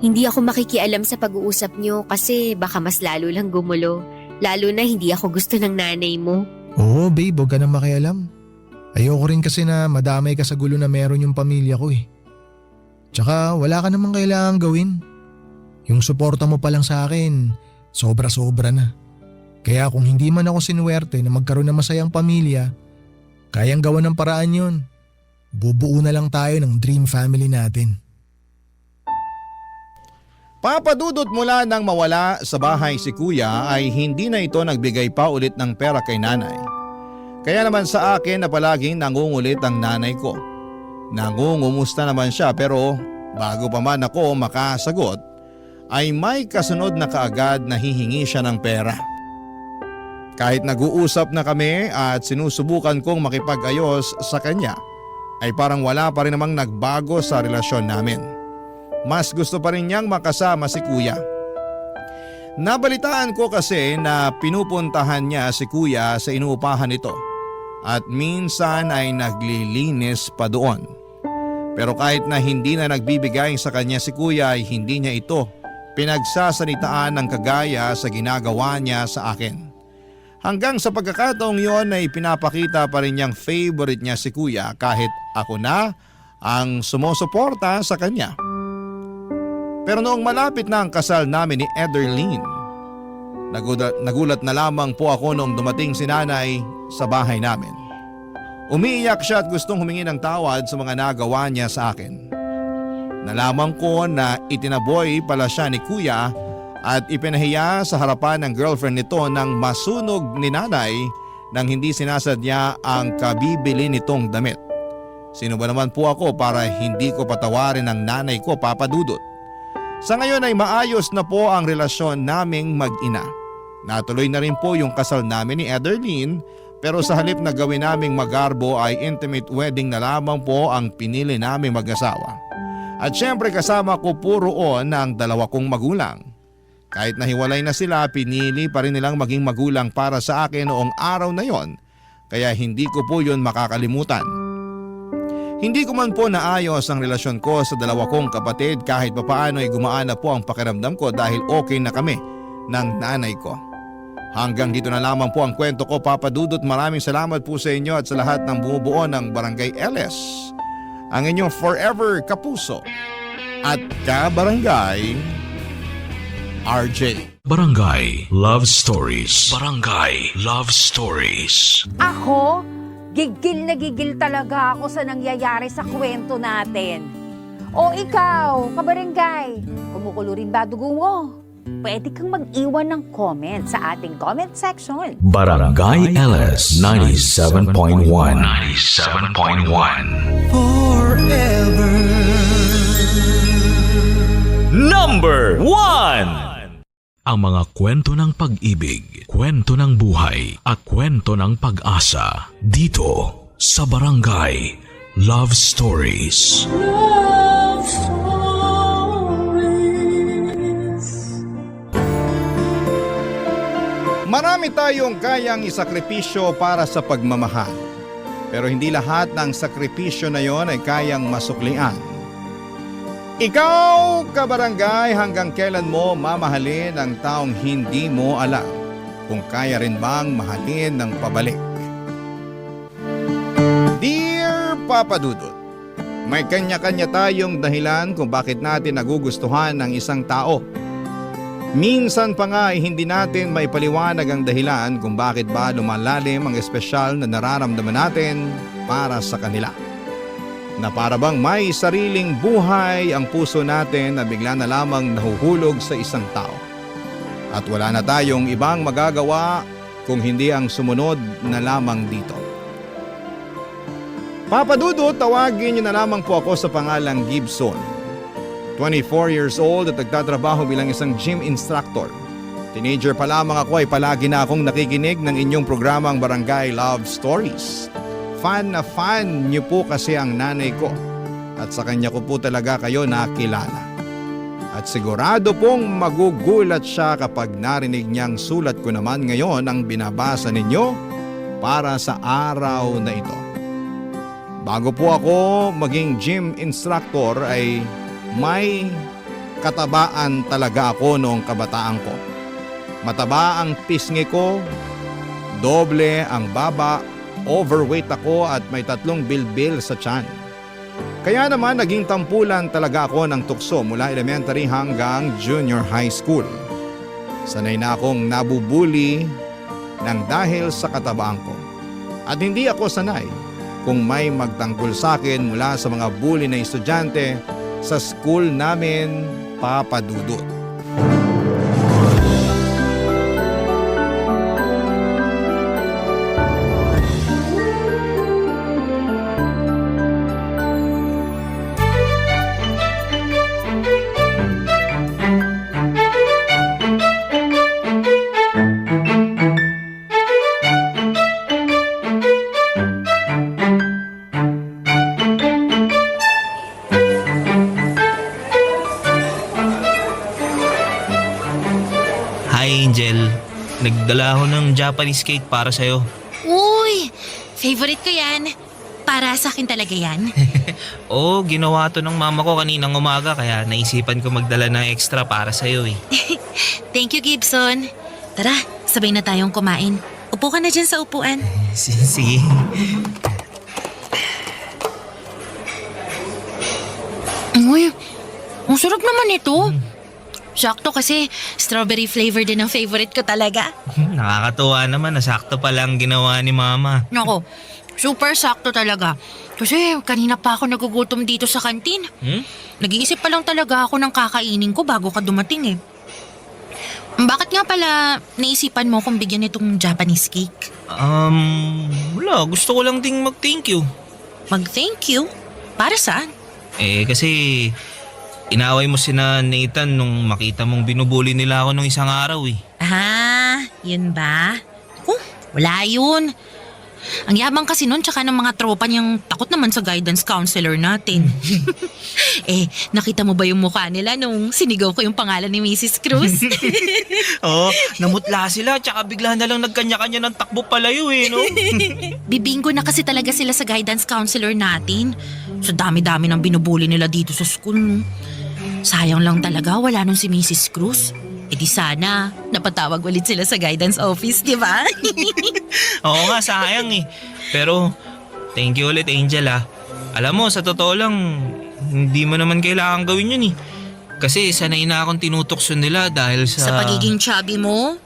Hindi ako makikialam sa pag-uusap niyo kasi baka mas lalo lang gumulo. Lalo na hindi ako gusto ng nanay mo. Oo babe, huwag ka na makialam. Ayoko rin kasi na madamay ka sa gulo na meron yung pamilya ko eh. Tsaka wala ka namang kailangang gawin. Yung suporta mo pa lang sa akin, sobra-sobra na. Kaya kung hindi man ako sinuwerte na magkaroon ng masayang pamilya, kayang gawa ng paraan yun. Bubuo na lang tayo ng dream family natin. Papadudot mula nang mawala sa bahay si kuya ay hindi na ito nagbigay pa ulit ng pera kay nanay. Kaya naman sa akin na palaging nangungulit ang nanay ko. Nangungumusta naman siya pero bago pa man ako makasagot ay may kasunod na kaagad na hihingi siya ng pera. Kahit nag-uusap na kami at sinusubukan kong makipag-ayos sa kanya ay parang wala pa rin namang nagbago sa relasyon namin. Mas gusto pa rin niyang makasama si kuya. Nabalitaan ko kasi na pinupuntahan niya si kuya sa inuupahan nito at minsan ay naglilinis pa doon. Pero kahit na hindi na nagbibigay sa kanya si kuya ay hindi niya ito pinagsasalitaan ng kagaya sa ginagawa niya sa akin. Hanggang sa pagkakataong yon ay pinapakita pa rin niyang favorite niya si kuya kahit ako na ang sumusuporta sa kanya. Pero noong malapit na ang kasal namin ni Ederlyn, nagulat na lamang po ako noong dumating si nanay sa bahay namin. Umiiyak siya at gustong humingi ng tawad sa mga nagawa niya sa akin. Nalaman ko na itinaboy pala siya ni kuya at ipinahiya sa harapan ng girlfriend nito nang masunog ni nanay nang hindi sinasadya ang kabibili nitong damit. Sino ba naman po ako para hindi ko patawarin ang nanay ko, Papa Dudut? Sa ngayon ay maayos na po ang relasyon naming mag-ina. Natuloy na rin po yung kasal namin ni Ederlyn pero sa halip na gawin naming magarbo ay intimate wedding na lamang po ang pinili naming mag-asawa. At syempre kasama ko po roon ang dalawa kong magulang. Kahit nahiwalay na sila, pinili pa rin nilang maging magulang para sa akin noong araw na yon, kaya hindi ko po yun makakalimutan. Hindi ko man po naayos ang relasyon ko sa dalawa kong kapatid kahit papaano ay gumaan na po ang pakiramdam ko dahil okay na kami ng nanay ko. Hanggang dito na lamang po ang kwento ko, Papa Dudut. Maraming salamat po sa inyo at sa lahat ng bumubuo ng Barangay LS. Ang inyong forever kapuso at kabarangay, RJ. Barangay Love Stories. Barangay Love Stories. Ako, gigil na gigil talaga ako sa nangyayari sa kwento natin. O ikaw, kabarangay, kumukulo rin ba dugo mo? Pwede kang mag-iwan ng comment sa ating comment section. Barangay LS 97.1. 97.1. Number 1. Ang mga kwento ng pag-ibig, kwento ng buhay, at kwento ng pag-asa dito sa Barangay Love Stories. Love Stories. Marami tayong kayang isakripisyo para sa pagmamahal. Pero hindi lahat ng sakripisyo na yon ay kayang masuklian. Ikaw, kabarangay, hanggang kailan mo mamahalin ang taong hindi mo alam kung kaya rin bang mahalin ng pabalik? Dear Papa Dudut, may kanya-kanya tayong dahilan kung bakit natin nagugustuhan ng isang tao. Minsan pa nga ay hindi natin maipaliwanag ang dahilan kung bakit ba lumalalim ang espesyal na nararamdaman natin para sa kanila. Na para bang may sariling buhay ang puso natin na bigla na lamang nahuhulog sa isang tao. At wala na tayong ibang magagawa kung hindi ang sumunod na lamang dito. Papa Dudo, tawagin niyo na lamang po ako sa pangalang Gibson. 24 years old at nagtatrabaho bilang isang gym instructor. Teenager pa lamang ako ay palagi na akong nakikinig ng inyong programang Barangay Love Stories. Fan na fan niyo po kasi ang nanay ko at sa kanya ko po talaga kayo nakilala. At sigurado pong magugulat siya kapag narinig niyang sulat ko naman ngayon ang binabasa ninyo para sa araw na ito. Bago po ako maging gym instructor ay may katabaan talaga ako noong kabataan ko. Mataba ang pisngi ko, doble ang baba, overweight ako at may 3 bilbil sa tiyan. Kaya naman naging tampulan talaga ako ng tukso mula elementary hanggang junior high school. Sanay na akong nabubuli ng dahil sa katabaan ko. At hindi ako sanay kung may magtanggol sa akin mula sa mga bully na estudyante sa school namin, Papa Dudut. Hi Angel, nagdala ako ng Japanese cake para sa'yo. Uy! Favorite ko yan. Para sa akin talaga yan. Oo, ginawa to ng mama ko kaninang umaga kaya naisipan ko magdala ng extra para sa'yo eh. Thank you, Gibson. Tara, sabay na tayong kumain. Upo ka na dyan sa upuan. Sige. Uy, ang sarap naman ito. Sakto kasi strawberry flavor din ang favorite ko talaga. Nakakatuwa naman na sakto pala ang ginawa ni mama. Nako, super sakto talaga. Kasi kanina pa ako nagugutom dito sa kantin. Nag-iisip pa lang talaga ako ng kakainin ko bago ka dumating eh. Bakit nga pala naisipan mo kung bigyan itong Japanese cake? Wala. Gusto ko lang ding mag-thank you. Mag-thank you? Para saan? Kasi inaway mo sina Nathan nung makita mong binubuli nila ako nung isang araw eh. Yun ba? Wala yun. Ang yabang kasi nun tsaka ng mga tropa niyang takot naman sa guidance counselor natin. Nakita mo ba yung mukha nila nung sinigaw ko yung pangalan ni Mrs. Cruz? Oo, namutla sila tsaka bigla na lang nagkanya-kanya ng takbo palayo eh, no? Bibinggo na kasi talaga sila sa guidance counselor natin. Sa dami-dami ng binubuli nila dito sa school, no? Sayang lang talaga wala nung si Mrs. Cruz. E di sana, napatawag ulit sila sa guidance office, di ba? Oo nga, sayang eh. Pero, thank you ulit Angel ah. Alam mo, sa totoo lang, hindi mo naman kailangan gawin yun eh. Kasi sanay na akong tinutokso nila dahil sa... Sa pagiging chubby mo?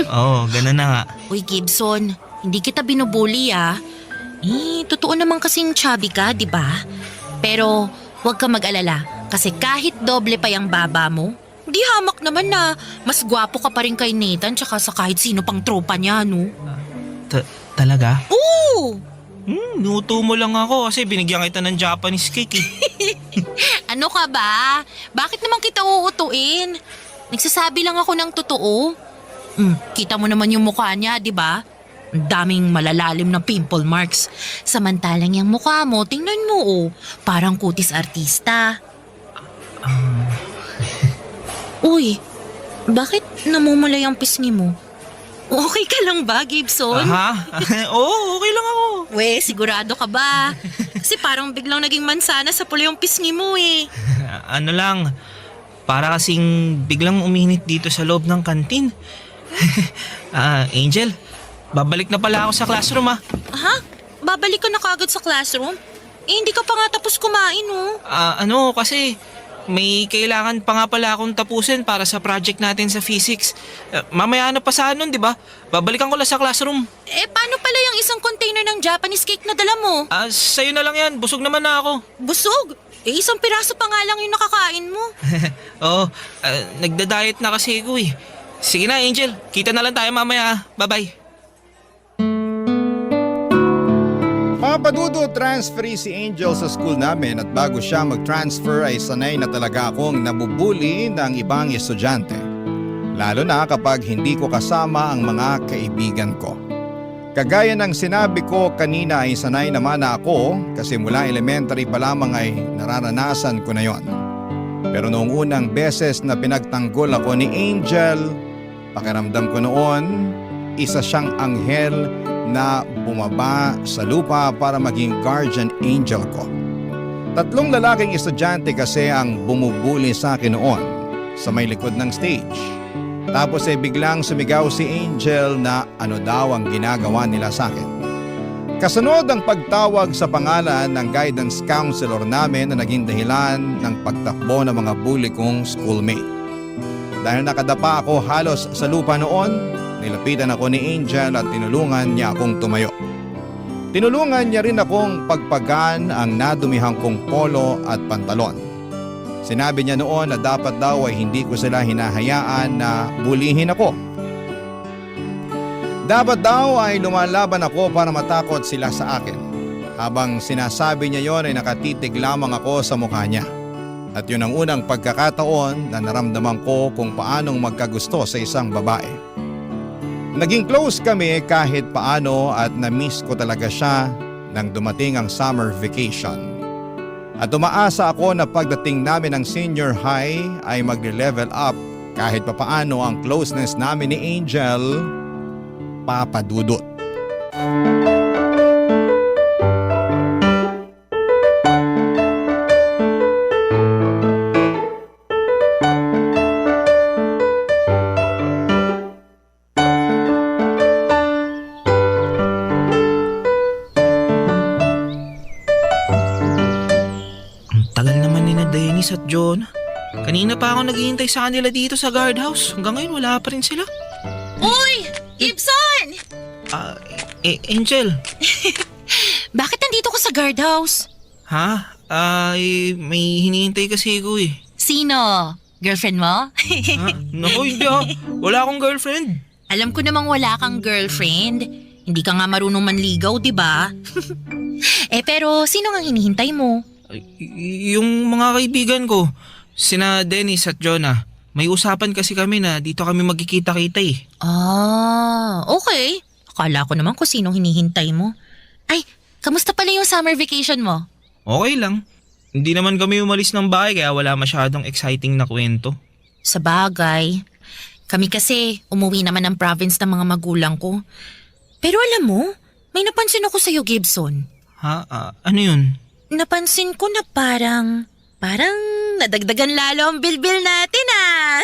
Oo, ganun na nga. Uy Gibson, hindi kita binubuli ah. Totoo naman kasing chubby ka, di ba? Pero huwag ka mag-alala kasi kahit doble pa yung baba mo, di hamak naman na mas gwapo ka pa rin kay Nathan tsaka sa kahit sino pang tropa niya, no? Talaga? Oo! Nuto mo lang ako kasi binigyan kita ng Japanese cake eh. Ano ka ba? Bakit naman kita uutuin? Nagsasabi lang ako ng totoo. Kita mo naman yung mukha niya, di ba? Ang daming malalalim na pimple marks. Samantalang yung mukha mo, tingnan mo oh, parang kutis artista. Uy, bakit namumulay ang pisngi mo? Okay ka lang ba, Gibson? Oo, okay lang ako. We, sigurado ka ba? Kasi parang biglang naging mansana sa pula yung pisngi mo eh. Ano lang, para kasing biglang uminit dito sa loob ng kantin. Angel, babalik na pala ako sa classroom ah. Ha? Babalik ka na kagad sa classroom? Hindi ka pa nga tapos kumain oh. Kasi may kailangan pa nga pala akong tapusin para sa project natin sa physics. Mamaya na pa sa nun, di ba? Babalikan ko lang sa classroom. Paano pala yung isang container ng Japanese cake na dala mo? Sa'yo na lang yan. Busog naman na ako. Busog? Isang piraso pa nga lang yung nakakain mo. Oo, nagda-diet na kasi ako eh. Sige na, Angel. Kita na lang tayo mamaya. Bye-bye. Papadudot, transferee si Angel sa school namin at bago siya mag-transfer ay sanay na talaga akong nabubuli ng ibang estudyante. Lalo na kapag hindi ko kasama ang mga kaibigan ko. Kagaya ng sinabi ko kanina ay sanay naman na ako kasi mula elementary pa lamang ay nararanasan ko na yon. Pero noong unang beses na pinagtanggol ako ni Angel, pakiramdam ko noon, isa siyang anghel na bumaba sa lupa para maging guardian angel ko. 3 lalaking estudyante kasi ang bumubuli sa akin noon sa may likod ng stage. Tapos ay biglang sumigaw si Angel na ano daw ang ginagawa nila sa akin. Kasunod ang pagtawag sa pangalan ng guidance counselor namin na naging dahilan ng pagtakbo ng mga bully kong schoolmate. Dahil nakadapa ako halos sa lupa noon, nilapitan ako ni Angel at tinulungan niya akong tumayo. Tinulungan niya rin akong pagpagan ang nadumihang kong polo at pantalon. Sinabi niya noon na dapat daw ay hindi ko sila hinahayaan na bulihin ako. Dapat daw ay lumalaban ako para matakot sila sa akin. Habang sinasabi niya yon ay nakatitig lamang ako sa mukha niya. At yun ang unang pagkakataon na naramdaman ko kung paanong magkagusto sa isang babae. Naging close kami kahit paano at na-miss ko talaga siya nang dumating ang summer vacation. At umaasa ako na pagdating namin ng senior high ay magle-level up kahit papaano ang closeness namin ni Angel, papadudot. At John, kanina pa ako naghihintay sa kanila dito sa guardhouse. Hanggang ngayon wala pa rin sila. Uy! Gibson! Angel. Bakit nandito ka sa guardhouse? Ha? May hinihintay kasi ako eh. Sino? Girlfriend mo? Naku, hindi ah. Wala akong girlfriend. Alam ko namang wala kang girlfriend. Hindi ka nga marunong manligaw, di ba? Pero sino nga hinihintay mo? Yung mga kaibigan ko, sina Dennis at Jonah. May usapan kasi kami na dito kami magkikita-kita eh. Okay. Akala ko naman kung sinong hinihintay mo. Ay, kamusta pala yung summer vacation mo? Okay lang. Hindi naman kami umalis ng bahay kaya wala masyadong exciting na kwento. Sa bagay. Kami kasi umuwi naman ng province ng mga magulang ko. Pero alam mo, may napansin ako sa'yo, Gibson. Ha? Ano yun? napansin ko na parang nadagdagan lalo ang bilbil natin ah.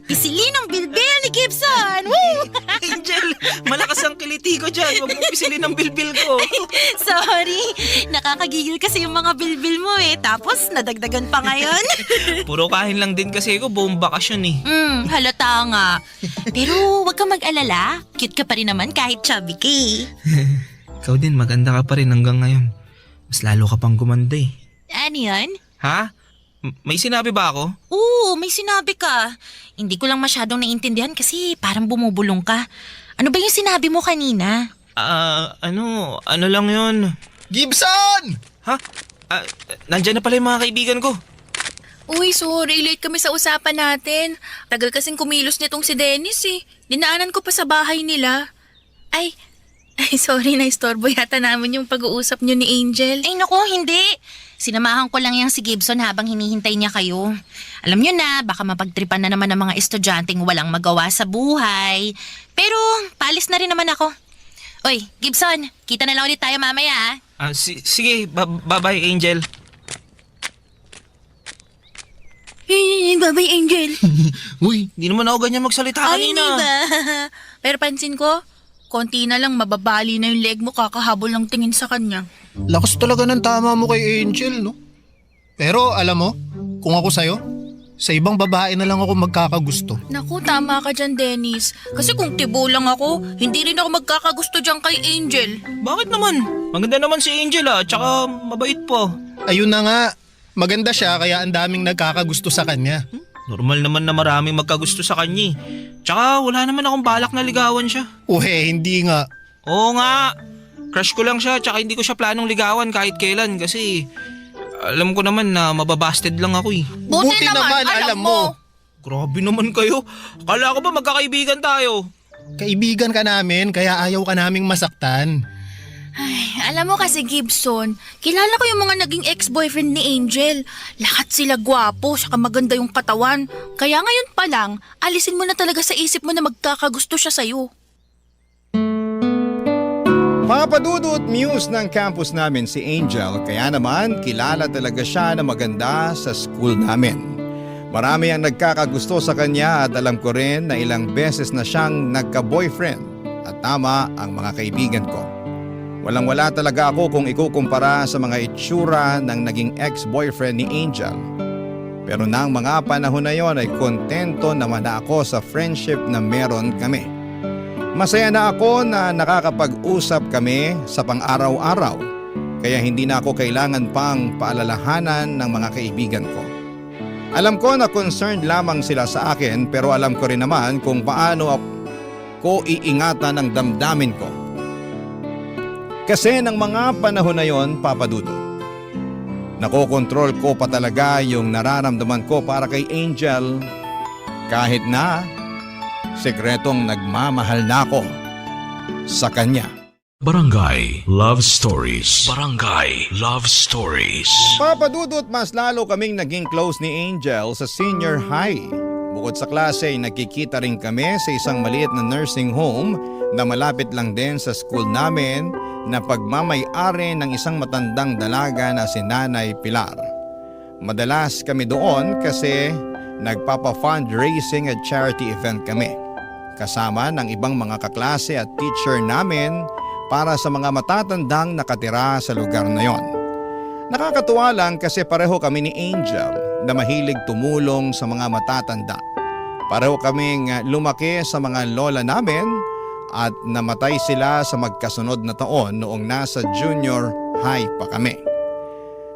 Pisilin ang bilbil ni Gibson. Woo! Angel, malakas ang kiliti ko dyan. Huwag mo pisilin ang bilbil ko. Sorry, nakakagigil kasi yung mga bilbil mo eh. Tapos nadagdagan pa ngayon. Puro kain lang din kasi ko buong bakasyon eh. Halata nga. Pero wag kang mag-alala. Cute ka pa rin naman kahit chubby ka eh. Ikaw din, maganda ka pa rin hanggang ngayon. Mas lalo ka pang gumanda eh. Ano yan? Ha? May sinabi ba ako? Oo, may sinabi ka. Hindi ko lang masyadong naintindihan kasi parang bumubulong ka. Ano ba yung sinabi mo kanina? Ano lang yun? Gibson! Ha? Nandyan na pala yung mga kaibigan ko. Uy, sorry. Late kami sa usapan natin. Tagal kasing kumilos nitong si Dennis eh. Dinaanan ko pa sa bahay nila. Ay, sorry na istorbo yata namin yung pag-uusap niyo ni Angel. Ay naku, hindi. Sinamahan ko lang yang si Gibson habang hinihintay niya kayo. Alam niyo na, baka mapagtripan na naman ng mga estudyanteng walang magawa sa buhay. Pero, palis na rin naman ako. Oy, Gibson, kita na lang ulit tayo mamaya ah. Sige, bye-bye Angel. Bye-bye, Angel. Uy, Hindi naman ako ganyan magsalita Ay, kanina. hindi ba? Pero pansin ko, konti na lang mababali na yung leg mo kakahabol ng tingin sa kanya. Lakas talaga ng tama mo kay Angel, no? Pero alam mo, kung ako sa'yo, sa ibang babae na lang ako magkakagusto. Naku, tama ka dyan, Dennis. Kasi kung tibo lang ako, hindi rin ako magkakagusto dyan kay Angel. Bakit naman? Maganda naman si Angel tsaka mabait po. Ayun na nga, maganda siya kaya ang daming nagkakagusto sa kanya. Normal naman na maraming magkagusto sa kanya. Tsaka wala naman akong balak na ligawan siya. Hindi nga. Oo nga. Crush ko lang siya tsaka hindi ko siya planong ligawan kahit kailan kasi alam ko naman na mababasted lang ako eh. Buti naman, alam mo. Grabe naman kayo. Akala ko ba magkakaibigan tayo? Kaibigan ka namin kaya ayaw ka naming masaktan. Alam mo kasi, Gibson, kilala ko yung mga naging ex-boyfriend ni Angel. Lahat sila gwapo, saka maganda yung katawan. Kaya ngayon pa lang, alisin mo na talaga sa isip mo na magkakagusto siya sa'yo. Papadudot muse ng campus namin si Angel, kaya naman kilala talaga siya na maganda sa school namin. Marami ang nagkakagusto sa kanya at alam ko rin na ilang beses na siyang nagka-boyfriend at tama ang mga kaibigan ko. Walang-wala talaga ako kung ikukumpara sa mga itsura ng naging ex-boyfriend ni Angel. Pero nang mga panahon na yon ay kontento naman na ako sa friendship na meron kami. Masaya na ako na nakakapag-usap kami sa pang-araw-araw, kaya hindi na ako kailangan pang paalalahanan ng mga kaibigan ko. Alam ko na concerned lamang sila sa akin pero alam ko rin naman kung paano ako iingatan ang damdamin ko. Kasi ng mga panahon na yon, Papadudot, nakokontrol ko pa talaga yung nararamdaman ko para kay Angel kahit na sekretong nagmamahal na ako sa kanya. Barangay Love Stories. Barangay Love Stories. Papadudot, mas lalo kaming naging close ni Angel sa senior high. Bukod sa klase ay nagkikita rin kami sa isang maliit na nursing home na malapit lang din sa school namin na pagmamay-ari ng isang matandang dalaga na si Nanay Pilar. Madalas kami doon kasi nagpapa-fundraising at charity event kami. Kasama ng ibang mga kaklase at teacher namin para sa mga matatandang nakatira sa lugar na yon. Nakakatuwa lang kasi pareho kami ni Angel na mahilig tumulong sa mga matatanda. Pareho kaming lumaki sa mga lola namin at namatay sila sa magkasunod na taon noong nasa junior high pa kami.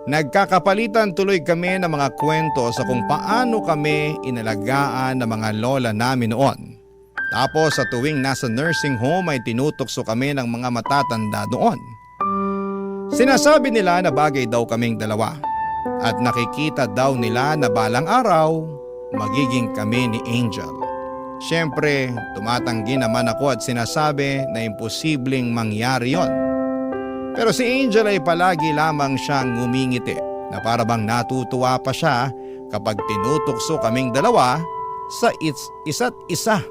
Nagkakapalitan tuloy kami ng mga kwento sa kung paano kami inalagaan ng mga lola namin noon. Tapos sa tuwing nasa nursing home ay tinutokso kami ng mga matatanda doon. Sinasabi nila na bagay daw kaming dalawa at nakikita daw nila na balang araw magiging kami ni Angel. Siyempre, tumatanggi naman ako at sinasabi na imposibleng mangyari yon. Pero si Angel ay palagi lamang siyang ngumingiti na para bang natutuwa pa siya kapag tinutokso kaming dalawa sa isa't isa,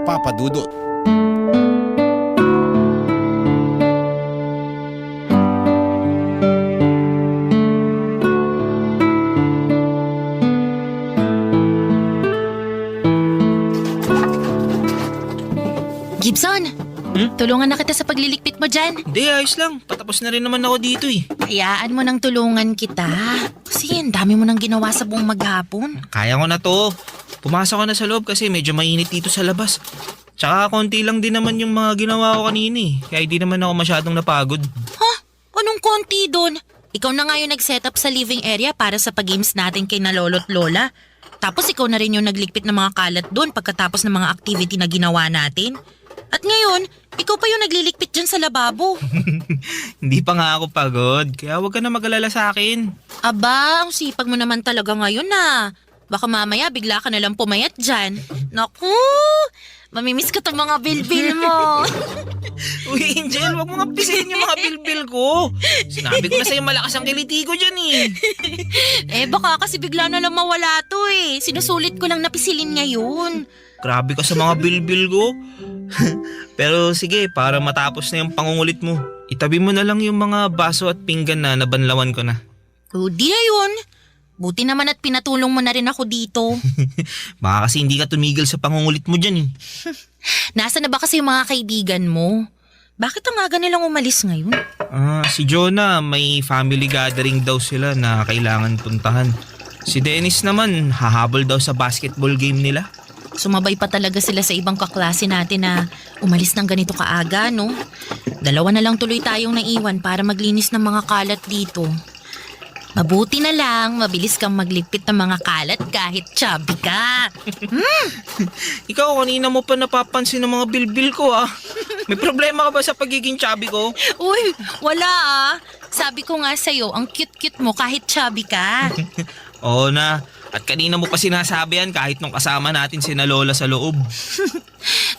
Papadudot. tulungan na kita sa paglilikpit mo dyan. Hindi, ayos lang. Patapos na rin naman ako dito eh. Hayaan mo nang tulungan kita. Kasi ang dami mo nang ginawa sa buong maghapon. Kaya ko na to. Pumasok ka na sa loob kasi medyo mainit dito sa labas. Tsaka konti lang din naman yung mga ginawa ko kanina eh. Kaya hindi naman ako masyadong napagod. Ha? Anong konti doon? Ikaw na nga yung nag-setup sa living area para sa pag-games natin kay na lolo't lola. Tapos ikaw na rin yung nagligpit ng mga kalat doon pagkatapos ng mga activity na ginawa natin. At ngayon, ikaw pa yung naglilikpit dyan sa lababo. Hindi pa nga ako pagod. Kaya huwag ka na mag-alala sa akin. Aba, ang sipag mo naman talaga ngayon na. Baka mamaya bigla ka nalang pumayat dyan. Naku! Mamimiss ko tong mga bilbil mo. Uy, Angel, huwag mo nga pisilin yung mga bilbil ko. Sinabi ko na sa'yo malakas ang kiliti ko dyan eh. Baka kasi bigla na lang mawala to eh. Sinusulit ko lang napisilin ngayon. Grabe ka sa mga bilbil ko. Pero sige, para matapos na yung pangungulit mo, itabi mo na lang yung mga baso at pinggan na nabanlawan ko na. O di na yun. Buti naman at pinatulong mo na rin ako dito. Baka kasi hindi ka tumigil sa pangungulit mo dyan eh. Nasaan na ba kasi yung mga kaibigan mo? Bakit ang aga nilang umalis ngayon? Si Jonah, may family gathering daw sila na kailangan puntahan. Si Dennis naman, hahabol daw sa basketball game nila. Sumabay pa talaga sila sa ibang kaklase natin na umalis ng ganito kaaga, no? 2 na lang tuloy tayong naiwan para maglinis ng mga kalat dito. Mabuti na lang, mabilis kang magligpit ng mga kalat kahit chubby ka. Ikaw, kanina mo pa napapansin ng mga bilbil ko ah. May problema ka ba sa pagiging chubby ko? Uy, wala ah. Sabi ko nga sa'yo, ang cute-cute mo kahit chubby ka. Oo na. At kanina mo pa sinasabi yan kahit nung kasama natin sina Lola sa loob.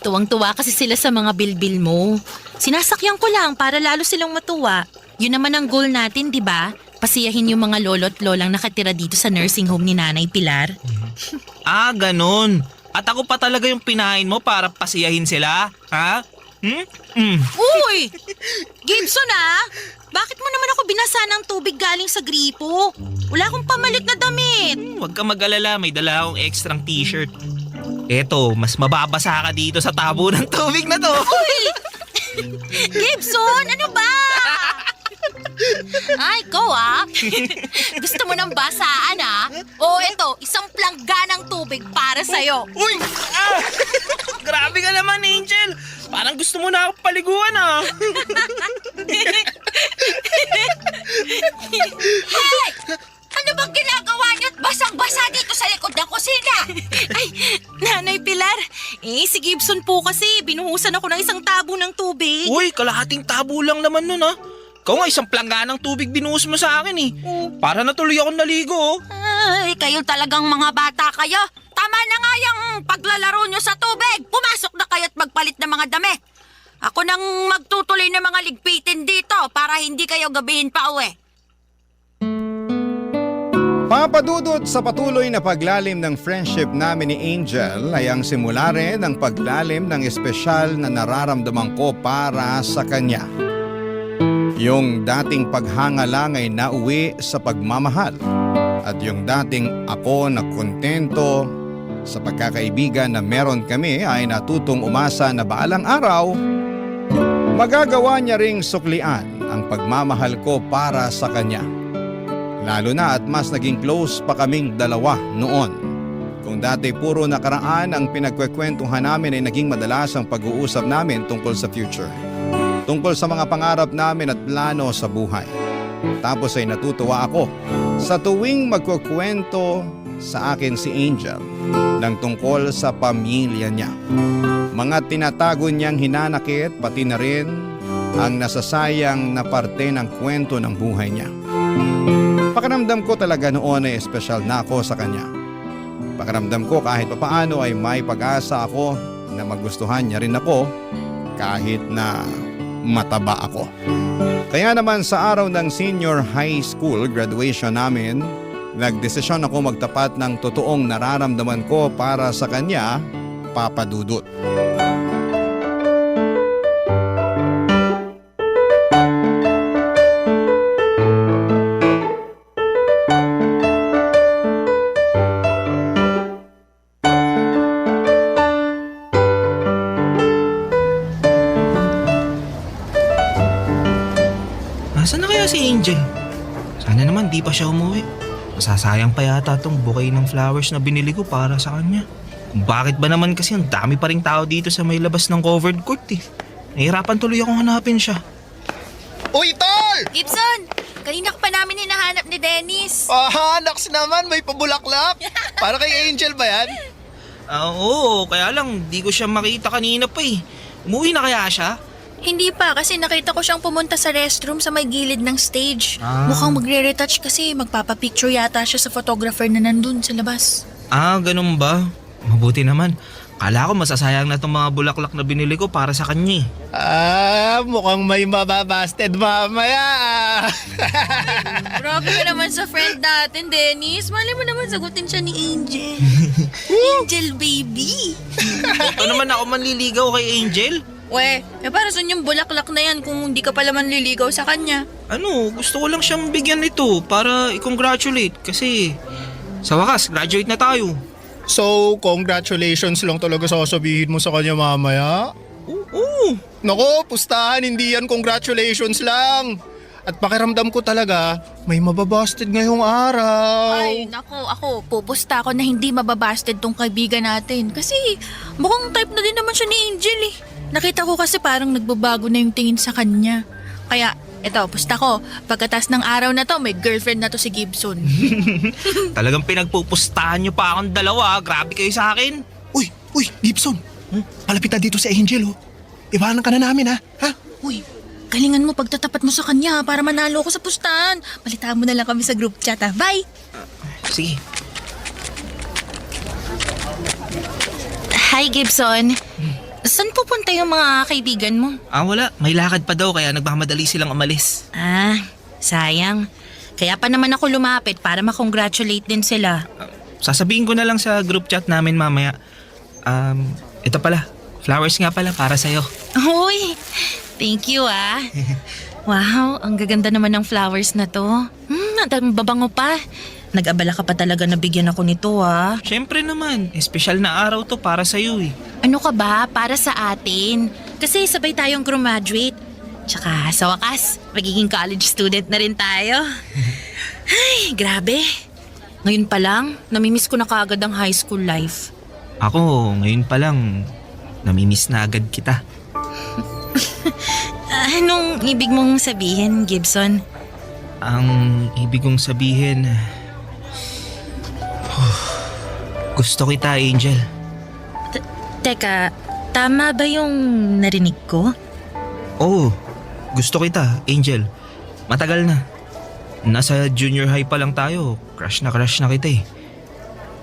Tuwang-tuwa kasi sila sa mga bilbil mo. Sinasakyan ko lang para lalo silang matuwa. Yun naman ang goal natin, di ba? Pasiyahin yung mga lolo't lolang nakatira dito sa nursing home ni Nanay Pilar. Ganon. At ako pa talaga yung pinain mo para pasiyahin sila? Ha? Uy! Gibson ah! Bakit mo naman ako binasa ng tubig galing sa gripo? Wala akong pamalit na damit. Huwag ka mag-alala, may dala akong extrang t-shirt. Eto, mas mababasa ka dito sa tabo ng tubig na to. Uy! Gibson, ano ba? Ay, go ah. Gusto mo ng basaan ah? O eto, isang plangganang tubig para sa'yo. Uy! Grabe ka naman, Angel. Parang gusto mo na ako paliguan ah. Hey! Ano bang ginagawa niyo at basang-basa dito sa likod ng kusina? Ay, Nanay Pilar. Si Gibson po kasi, binuhusan ako ng isang tabo ng tubig. Uy, kalahating tabo lang naman nun ah. Ikaw nga isang plangganang tubig binuhos mo sa akin eh. Para natuloy akong naligo oh. Ay, kayo talagang mga bata kayo. Tama na nga yung paglalaro nyo sa tubig. Pumasok na kayo at magpalit ng mga damit. Ako nang magtutuloy ng mga ligpitin dito para hindi kayo gabihin pa uwi. Papadudot sa patuloy na paglalim ng friendship namin ni Angel ay ang simula rin ng paglalim ng espesyal na nararamdaman ko para sa kanya. Yung dating paghanga lang ay nauwi sa pagmamahal at yung dating ako na kontento sa pagkakaibigan na meron kami ay natutong umasa na balang araw magagawa niya ring suklian ang pagmamahal ko para sa kanya. Lalo na at mas naging close pa kaming dalawa noon. Kung dati puro nakaraan ang pinagkwekwentuhan namin ay naging madalas ang pag-uusap namin tungkol sa future. Tungkol sa mga pangarap namin at plano sa buhay. Tapos ay natutuwa ako sa tuwing magkukwento sa akin si Angel ng tungkol sa pamilya niya. Mga tinatago niyang hinanakit pati na rin ang nasasayang na parte ng kwento ng buhay niya. Pakiramdam ko talaga noon ay espesyal na ako sa kanya. Pakiramdam ko kahit papaano ay may pag-asa ako na magustuhan niya rin ako kahit na mataba ako. Kaya naman sa araw ng senior high school graduation namin, nagdesisyon ako magtapat ng totoong nararamdaman ko para sa kanya, Papa Dudut. Angel. Sana naman di pa siya umuwi. Masasayang pa yata tong bouquet ng flowers na binili ko para sa kanya. Bakit ba naman kasi ang dami pa ring tao dito sa may labas ng covered court eh. Nahihirapan tuloy akong hanapin siya. Uy, tol! Gibson, kanina ka pa namin hinahanap ni Dennis. Naks naman, may pabulaklak. Para kay Angel ba yan? Oo, kaya lang di ko siya makita kanina pa eh. Umuwi na kaya siya? Hindi pa kasi nakita ko siyang pumunta sa restroom sa may gilid ng stage. Ah. Mukhang magre-retouch kasi magpapapicture yata siya sa photographer na nandun sa labas. Ganun ba? Mabuti naman. Kala ko masasayang na itong mga bulaklak na binili ko para sa kanya eh. Mukhang may mababasted mamaya. Grabe ka naman sa friend natin, Dennis. Mali mo naman sagutin siya ni Angel. Angel, baby. Ito naman ako manliligaw kay Angel. Para saan yung bulaklak na yan kung hindi ka pala manliligaw sa kanya? Gusto ko lang siyang bigyan nito para i-congratulate kasi sa wakas, graduate na tayo. So, congratulations lang talaga sasabihin mo sa kanya mamaya? Oo. Nako, pustahan, hindi yan congratulations lang. At pakiramdam ko talaga, may mababasted ngayong araw. Ay, nako, ako, pupusta ako na hindi mababasted tong kaibigan natin. Kasi mukhang type na din naman siya ni Angel eh. Nakita ko kasi parang nagbabago na yung tingin sa kanya. Kaya, eto, pusta ko. Pagkatas ng araw na to, may girlfriend na to si Gibson. Talagang pinagpupustahan niyo pa akong dalawa. Grabe kayo sa akin. Uy, Gibson. Palapit na dito si Angel, oh. Iwanan ka na namin, ha? Uy, galingan mo pagtatapat mo sa kanya para manalo ko sa pustahan. Balitaan mo na lang kami sa group chat, ha? Bye! Sige. Hi, Gibson. Saan pupunta yung mga kaibigan mo? Wala. May lakad pa daw kaya nagmamadali silang umalis. Sayang. Kaya pa naman ako lumapit para makongratulate din sila. Sasabihin ko na lang sa group chat namin mamaya. Ito pala. Flowers nga pala para sa'yo. Uy, thank you Wow, ang gaganda naman ng flowers na to. At ang babango pa. Nag-abala ka pa talaga na bigyan ako nito Siyempre naman. Espesyal na araw to para sa'yo eh. Ano ka ba? Para sa atin. Kasi sabay tayong graduate. Tsaka sa wakas, magiging college student na rin tayo. Ay, grabe. Ngayon pa lang, namimiss ko na kaagad ang high school life. Ako, ngayon pa lang, namimiss na agad kita. Anong ibig mong sabihin, Gibson? Ang ibig kong sabihin, gusto kita, Angel. Teka, tama ba yung narinig ko? Oo, gusto kita, Angel. Matagal na. Nasa junior high pa lang tayo. Crush na kita eh.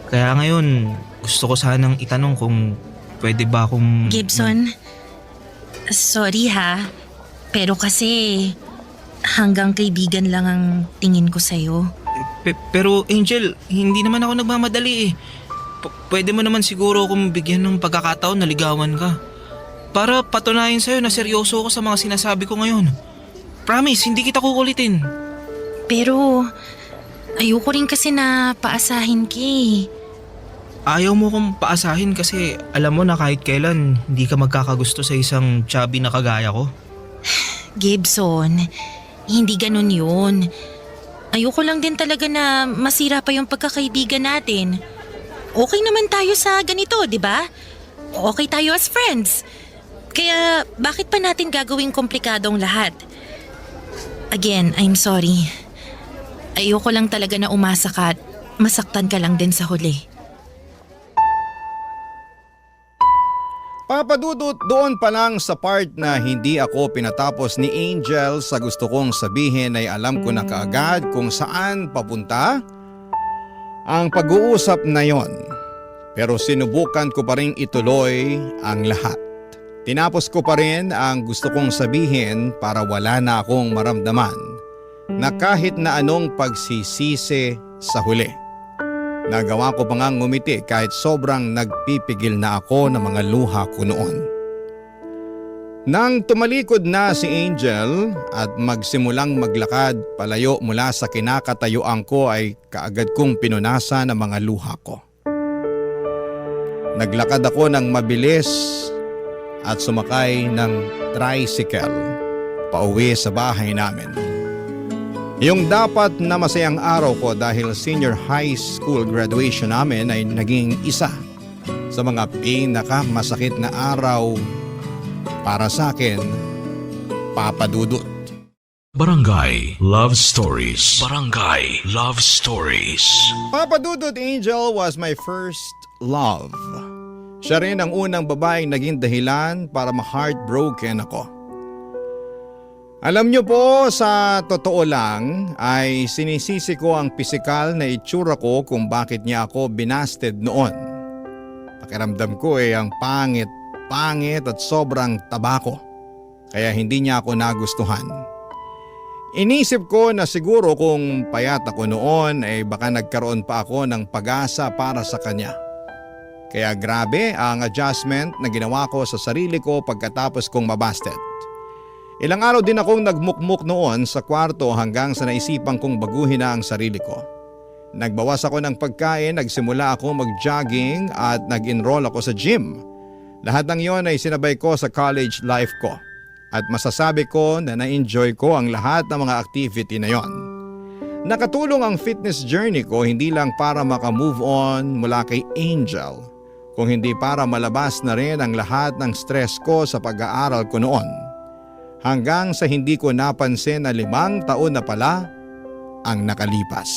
Kaya ngayon, gusto ko sanang itanong kung pwede ba akong... Gibson, sorry pero kasi hanggang kaibigan lang ang tingin ko sa'yo. Pero Angel, hindi naman ako nagmamadali eh. Pwede mo naman siguro akong bigyan ng pagkakataon na ligawan ka. Para patunayan sa'yo na seryoso ako sa mga sinasabi ko ngayon. Promise, hindi kita kukulitin. Pero ayoko rin kasi na paasahin ka Ayaw mo kong paasahin kasi alam mo na kahit kailan hindi ka magkakagusto sa isang chubby na kagaya ko. Gibson, hindi ganun yun. Ayoko lang din talaga na masira pa yung pagkakaibigan natin. Okay naman tayo sa ganito, di ba? Okay tayo as friends. Kaya bakit pa natin gagawing komplikadong lahat? Again, I'm sorry. Ayoko lang talaga na umasa ka at masaktan ka lang din sa huli. Papadudot doon pa lang sa part na hindi ako pinatapos ni Angel sa gusto kong sabihin ay alam ko na kaagad kung saan papunta ang pag-uusap na yon. Pero sinubukan ko pa rin ituloy ang lahat. Tinapos ko pa rin ang gusto kong sabihin para wala na akong maramdaman na kahit na anong pagsisisi sa huli. Nagawa ko pa ngang ngumiti kahit sobrang nagpipigil na ako ng mga luha ko noon. Nang tumalikod na si Angel at magsimulang maglakad palayo mula sa kinakatayuan ko ay kaagad kong pinunasan ang mga luha ko. Naglakad ako ng mabilis at sumakay ng tricycle pauwi sa bahay namin. Yung dapat na masayang araw ko dahil senior high school graduation namin ay naging isa sa mga pinakamasakit na araw para sa akin, Papa Dudut. Barangay Love Stories. Barangay Love Stories. Papa Dudut Angel was my first love. Siya rin ang unang babaeng naging dahilan para ma-heartbroken ako. Alam niyo po, sa totoo lang ay sinisisi ko ang pisikal na itsura ko kung bakit niya ako binasted noon. Pakiramdam ko ang pangit at sobrang tabako. Kaya hindi niya ako nagustuhan. Inisip ko na siguro kung payat ako noon ay baka nagkaroon pa ako ng pag-asa para sa kanya. Kaya grabe ang adjustment na ginawa ko sa sarili ko pagkatapos kong mabasted. Ilang araw din akong nagmukmuk noon sa kwarto hanggang sa naisipan kong baguhin na ang sarili ko. Nagbawas ako ng pagkain, nagsimula ako mag-jogging at nag-enroll ako sa gym. Lahat ng yon ay sinabay ko sa college life ko. At masasabi ko na na-enjoy ko ang lahat ng mga activity na yon. Nakatulong ang fitness journey ko hindi lang para makamove on mula kay Angel, kung hindi para malabas na rin ang lahat ng stress ko sa pag-aaral ko noon. Hanggang sa hindi ko napansin na 5 taon na pala ang nakalipas.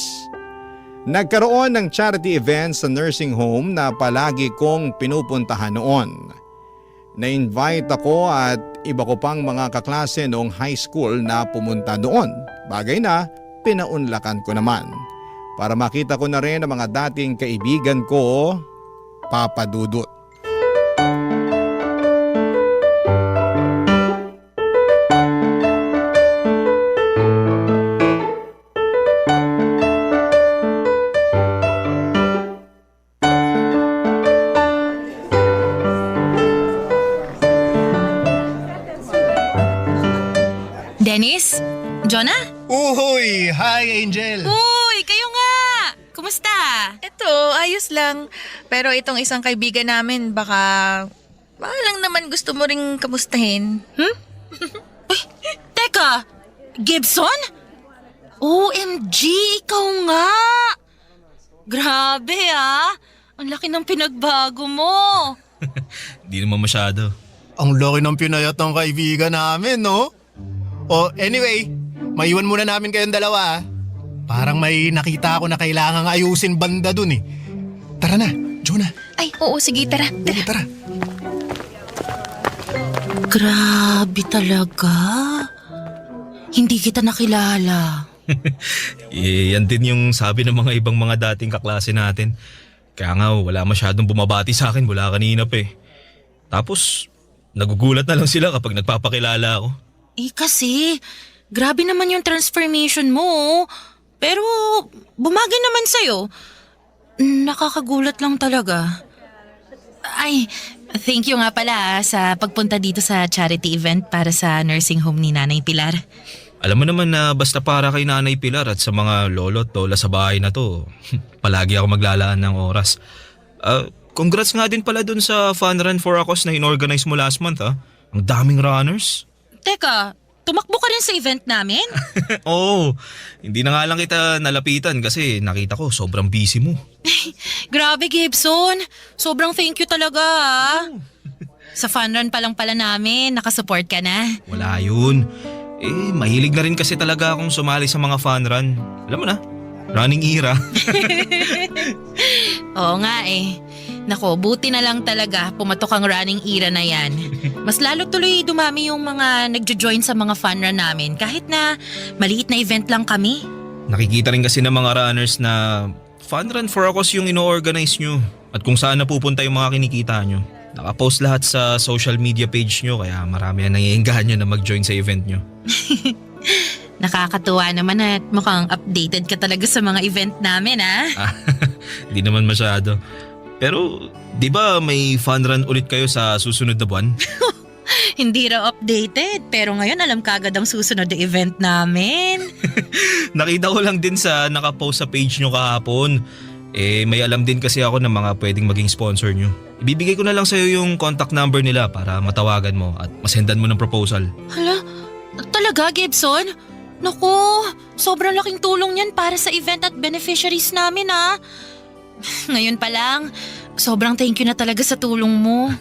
Nagkaroon ng charity event sa nursing home na palagi kong pinupuntahan noon. Na-invite ako at iba ko pang mga kaklase noong high school na pumunta doon. Bagay na pinaunlakan ko naman. Para makita ko na rin ang mga dating kaibigan ko, Papa Dudut. Dennis? Jonah? Uy! Hi, Angel! Uy, kayo nga! Kumusta? Eto, ayos lang. Pero itong isang kaibigan namin, baka lang naman gusto mo ring kamustahin. Ay, teka! Gibson? OMG, ikaw nga! Grabe ang laki ng pinagbago mo. Di naman masyado. Ang laki ng pinayat ng kaibigan namin, no? Oh, anyway, maiwan muna namin kayong dalawa. Parang may nakita ako na kailangang ayusin banda dun eh. Tara na, Jonah. Ay, oo, sige, tara. Dali, tara. Grabe talaga. Hindi kita nakilala. Yan din yung sabi ng mga ibang mga dating kaklase natin. Kaya nga wala masyadong bumabati sa akin mula kanina pa eh. Tapos nagugulat na lang sila kapag nagpapakilala ako. Kasi, grabe naman yung transformation mo. Pero, bumagay naman sa'yo. Nakakagulat lang talaga. Ay, thank you nga pala sa pagpunta dito sa charity event para sa nursing home ni Nanay Pilar. Alam mo naman na basta para kay Nanay Pilar at sa mga lolo at lola sa bahay na to, palagi ako maglalaan ng oras. Congrats nga din pala dun sa fun run for Akos na inorganize mo last month Ang daming runners. Teka, tumakbo ka rin sa event namin? Oo, hindi na nga lang kita nalapitan kasi nakita ko sobrang busy mo. Grabe Gibson, sobrang thank you talaga Sa fun run pa lang pala namin, nakasupport ka na. Wala yun. Mahilig na rin kasi talaga akong sumali sa mga fun run. Alam mo na, running era. Oo nga Nako, buti na lang talaga pumatok ang running era na yan. Mas lalo tuloy dumami yung mga nagjo-join sa mga fun run namin kahit na maliit na event lang kami. Nakikita rin kasi ng mga runners na fun run for Akos yung ino-organize nyo at kung saan napupunta yung mga kinikita nyo. Nakapost lahat sa social media page nyo kaya marami na nangiengganyo na mag-join sa event nyo. Nakakatuwa naman at mukhang updated ka talaga sa mga event namin Di naman masyado. Pero di ba may fun run ulit kayo sa susunod na buwan? Hindi raw updated pero ngayon alam kagad ang susunod na event namin. Nakita ko lang din sa nakapost sa page nyo kahapon. May alam din kasi ako ng mga pwedeng maging sponsor nyo. Ibibigay ko na lang sa'yo yung contact number nila para matawagan mo at masendan mo ng proposal. Hala, talaga Gibson? Naku, sobrang laking tulong yan para sa event at beneficiaries namin Ngayon pa lang, sobrang thank you na talaga sa tulong mo.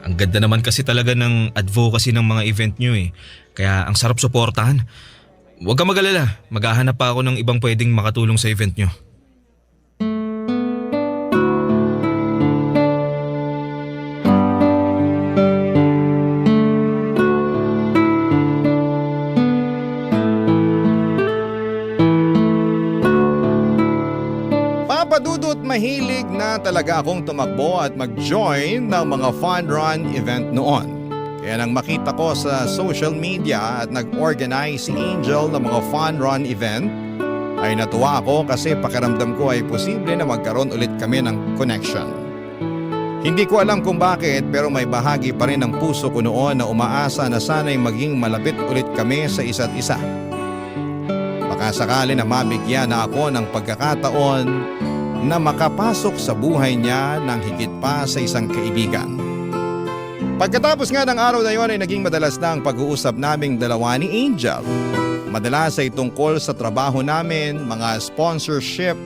Ang ganda naman kasi talaga ng advocacy ng mga event nyo eh. Kaya ang sarap suportahan. Huwag kang mag-alala, maghahanap pa ako ng ibang pwedeng makatulong sa event nyo. Papadudot mahilig na talaga akong tumakbo at mag-join ng mga fun run event noon. Kaya nang makita ko sa social media at nag-organize si Angel ng mga fun run event, ay natuwa ako kasi pakiramdam ko ay posible na magkaroon ulit kami ng connection. Hindi ko alam kung bakit pero may bahagi pa rin ng puso ko noon na umaasa na sana'y maging malapit ulit kami sa isa't isa. Baka sakali na mabigyan na ako ng pagkakataon na makapasok sa buhay niya ng higit pa sa isang kaibigan. Pagkatapos nga ng araw na yon ay naging madalas na ang pag-uusap naming dalawa ni Angel. Madalas ay tungkol sa trabaho namin, mga sponsorship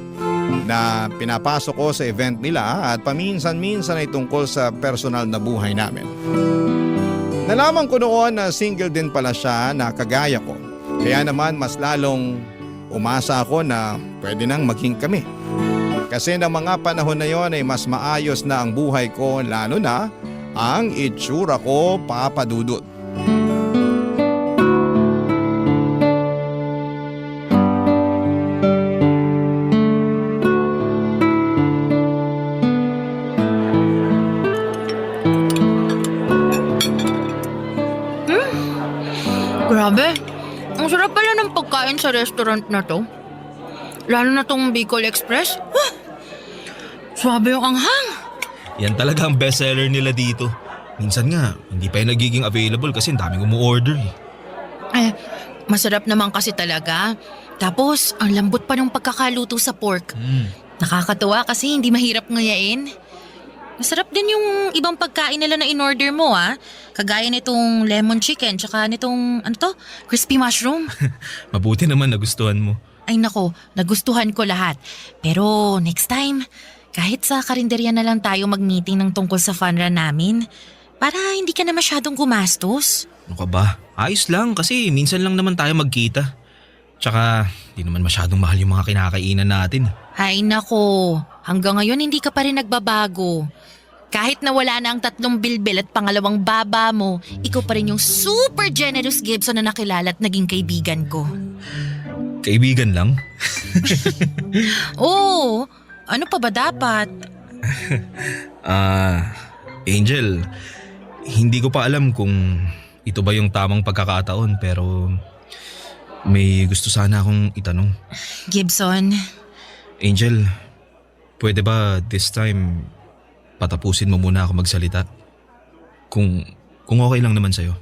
na pinapasok ko sa event nila at paminsan-minsan ay tungkol sa personal na buhay namin. Nalaman ko noon na single din pala siya na kagaya ko. Kaya naman mas lalong umasa ako na pwede nang maging kami. Kasi ng mga panahon na yon ay mas maayos na ang buhay ko lalo na ang itsura ko, Papadudot. Grabe, ang sarap pala ng pagkain sa restaurant na to. Lalo na tong Bicol Express. Swabe yung anghang. Yan talaga ang bestseller nila dito. Minsan nga, hindi pa yung nagiging available kasi ang daming umu-order eh. Masarap naman kasi talaga. Tapos, ang lambot pa ng pagkakaluto sa pork. Nakakatuwa kasi hindi mahirap ngayain. Masarap din yung ibang pagkain nila na in-order mo Kagaya nitong lemon chicken tsaka nitong, crispy mushroom. Mabuti naman nagustuhan mo. Ay nako, nagustuhan ko lahat. Pero next time, kahit sa karinderya na lang tayo mag-meeting ng tungkol sa fun run namin. Para hindi ka na masyadong gumastos. Ano ka ba? Ayos lang kasi minsan lang naman tayo magkita. Tsaka di naman masyadong mahal yung mga kinakainan natin. Ay nako, hanggang ngayon hindi ka pa rin nagbabago. Kahit nawala na ang 3 bilbil at pangalawang baba mo, ikaw pa rin yung super generous Gibson na nakilala at naging kaibigan ko. Kaibigan lang? Oo, ano pa ba dapat? Angel, hindi ko pa alam kung ito ba yung tamang pagkakataon pero may gusto sana akong itanong. Gibson. Angel, pwede ba this time patapusin mo muna ako magsalita? Kung okay lang naman sa'yo.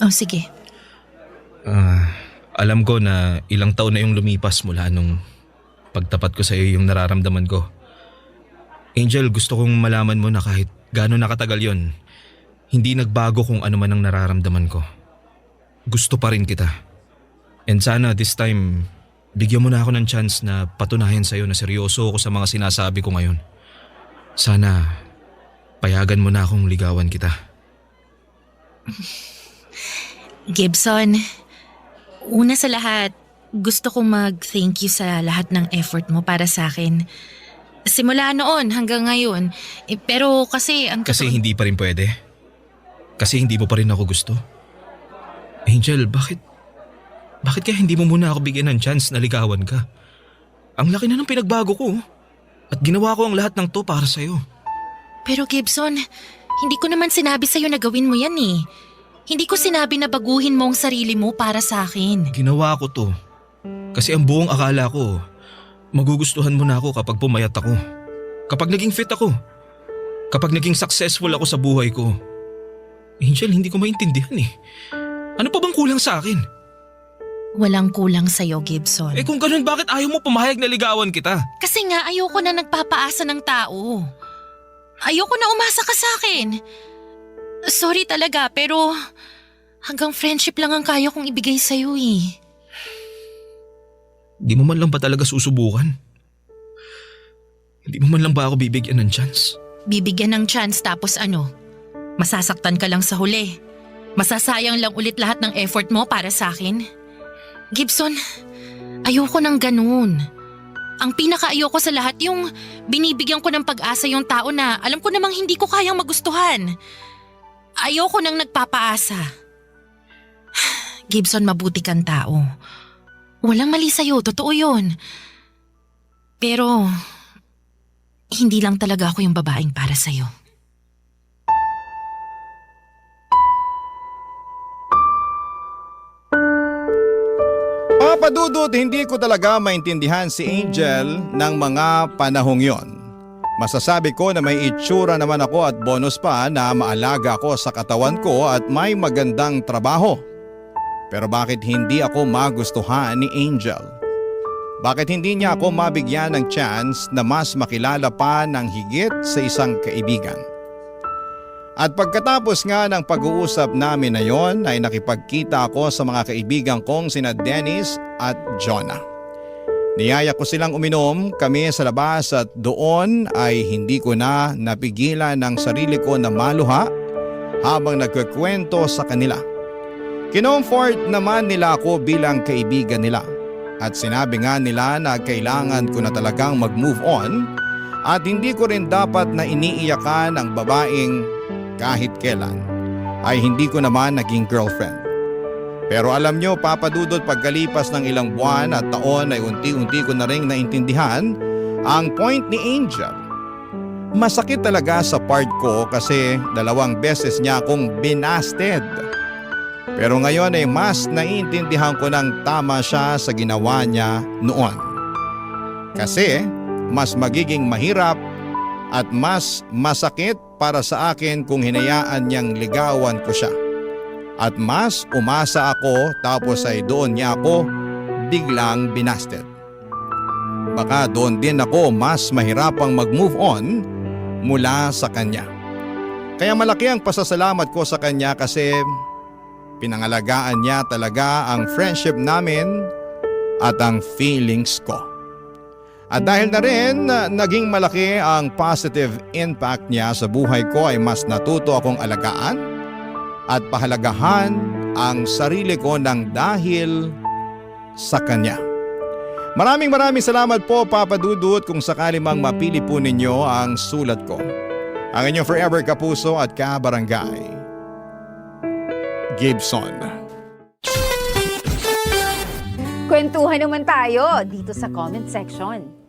Oh, sige. Alam ko na ilang taon na yung lumipas mula nung pagtapat ko sa iyo yung nararamdaman ko. Angel, gusto kong malaman mo na kahit gaano nakatagal yon, hindi nagbago kung ano man ang nararamdaman ko. Gusto pa rin kita. And sana this time, bigyan mo na ako ng chance na patunayan sa iyo na seryoso ako sa mga sinasabi ko ngayon. Sana payagan mo na akong ligawan kita. Gibson, una sa lahat, gusto kong mag-thank you sa lahat ng effort mo para sa akin. Simula noon hanggang ngayon. Pero kasi ang Kasi hindi pa rin pwede? Kasi hindi mo pa rin ako gusto? Angel, bakit kaya hindi mo muna ako bigyan ng chance na ligawan ka? Ang laki na ng pinagbago ko. At ginawa ko ang lahat ng to para sa'yo. Pero Gibson, hindi ko naman sinabi sa'yo na gawin mo yan eh. Hindi ko sinabi na baguhin mo ang sarili mo para sa akin. Ginawa ko to. Kasi ang buong akala ko, magugustuhan mo na ako kapag pumayat ako. Kapag naging fit ako. Kapag naging successful ako sa buhay ko. Angel, hindi ko maintindihan eh. Ano pa bang kulang sa akin? Walang kulang sa'yo, Gibson. Kung ganun, bakit ayaw mo pumayag na ligawan kita? Kasi nga ayoko na nagpapaasa ng tao. Ayoko na umasa ka sa akin. Sorry talaga, pero Hanggang friendship lang ang kaya kong ibigay sa'yo eh. Di mo man lang ba talaga susubukan? Hindi mo man lang ba ako bibigyan ng chance? Bibigyan ng chance tapos ano? Masasaktan ka lang sa huli. Masasayang lang ulit lahat ng effort mo para sa akin. Gibson, ayoko ng ganun. Ang pinakaayoko sa lahat yung binibigyan ko ng pag-asa yung tao na alam ko namang hindi ko kayang magustuhan. Ayoko nang nagpapaasa. Gibson, mabuti kang tao. Walang mali sa'yo, totoo yun. Pero, hindi lang talaga ako yung babaeng para sa'yo. Papadudot, hindi ko talaga maintindihan si Angel ng mga panahong yon. Masasabi ko na may itsura naman ako at bonus pa na maalaga ako sa katawan ko at may magandang trabaho. Pero bakit hindi ako magustuhan ni Angel? Bakit hindi niya ako mabigyan ng chance na mas makilala pa ng higit sa isang kaibigan? At pagkatapos nga ng pag-uusap namin na yon ay nakipagkita ako sa mga kaibigan kong sina Dennis at Jonah. Niyaya ko silang uminom kami sa labas at doon ay hindi ko na napigilan ng sarili ko na maluha habang nagkukwento sa kanila. Kinomfort naman nila ako bilang kaibigan nila at sinabi nga nila na kailangan ko na talagang mag-move on at hindi ko rin dapat na iniiyakan ang babaeng kahit kailan ay hindi ko naman naging girlfriend. Pero alam nyo, papadudot, pagkalipas ng ilang buwan at taon ay unti-unti ko na rin naintindihan ang point ni Angel. Masakit talaga sa part ko kasi 2 beses niya akong binasted. Pero ngayon ay mas naiintindihan ko ng tama siya sa ginawa niya noon. Kasi mas magiging mahirap at mas masakit para sa akin kung hinayaan niyang ligawan ko siya. At mas umasa ako tapos ay doon niya ako biglang binasted. Baka doon din ako mas mahirapang mag-move on mula sa kanya. Kaya malaki ang pasasalamat ko sa kanya kasi pinangalagaan niya talaga ang friendship namin at ang feelings ko. At dahil na rin naging malaki ang positive impact niya sa buhay ko ay mas natuto akong alagaan at pahalagahan ang sarili ko ng dahil sa kanya. Maraming salamat po, Papa Dudut, kung sakali mang mapili po ninyo ang sulat ko. Ang inyong forever kapuso at kabarangay, Gibson. Kwentuhan naman tayo dito sa comment section.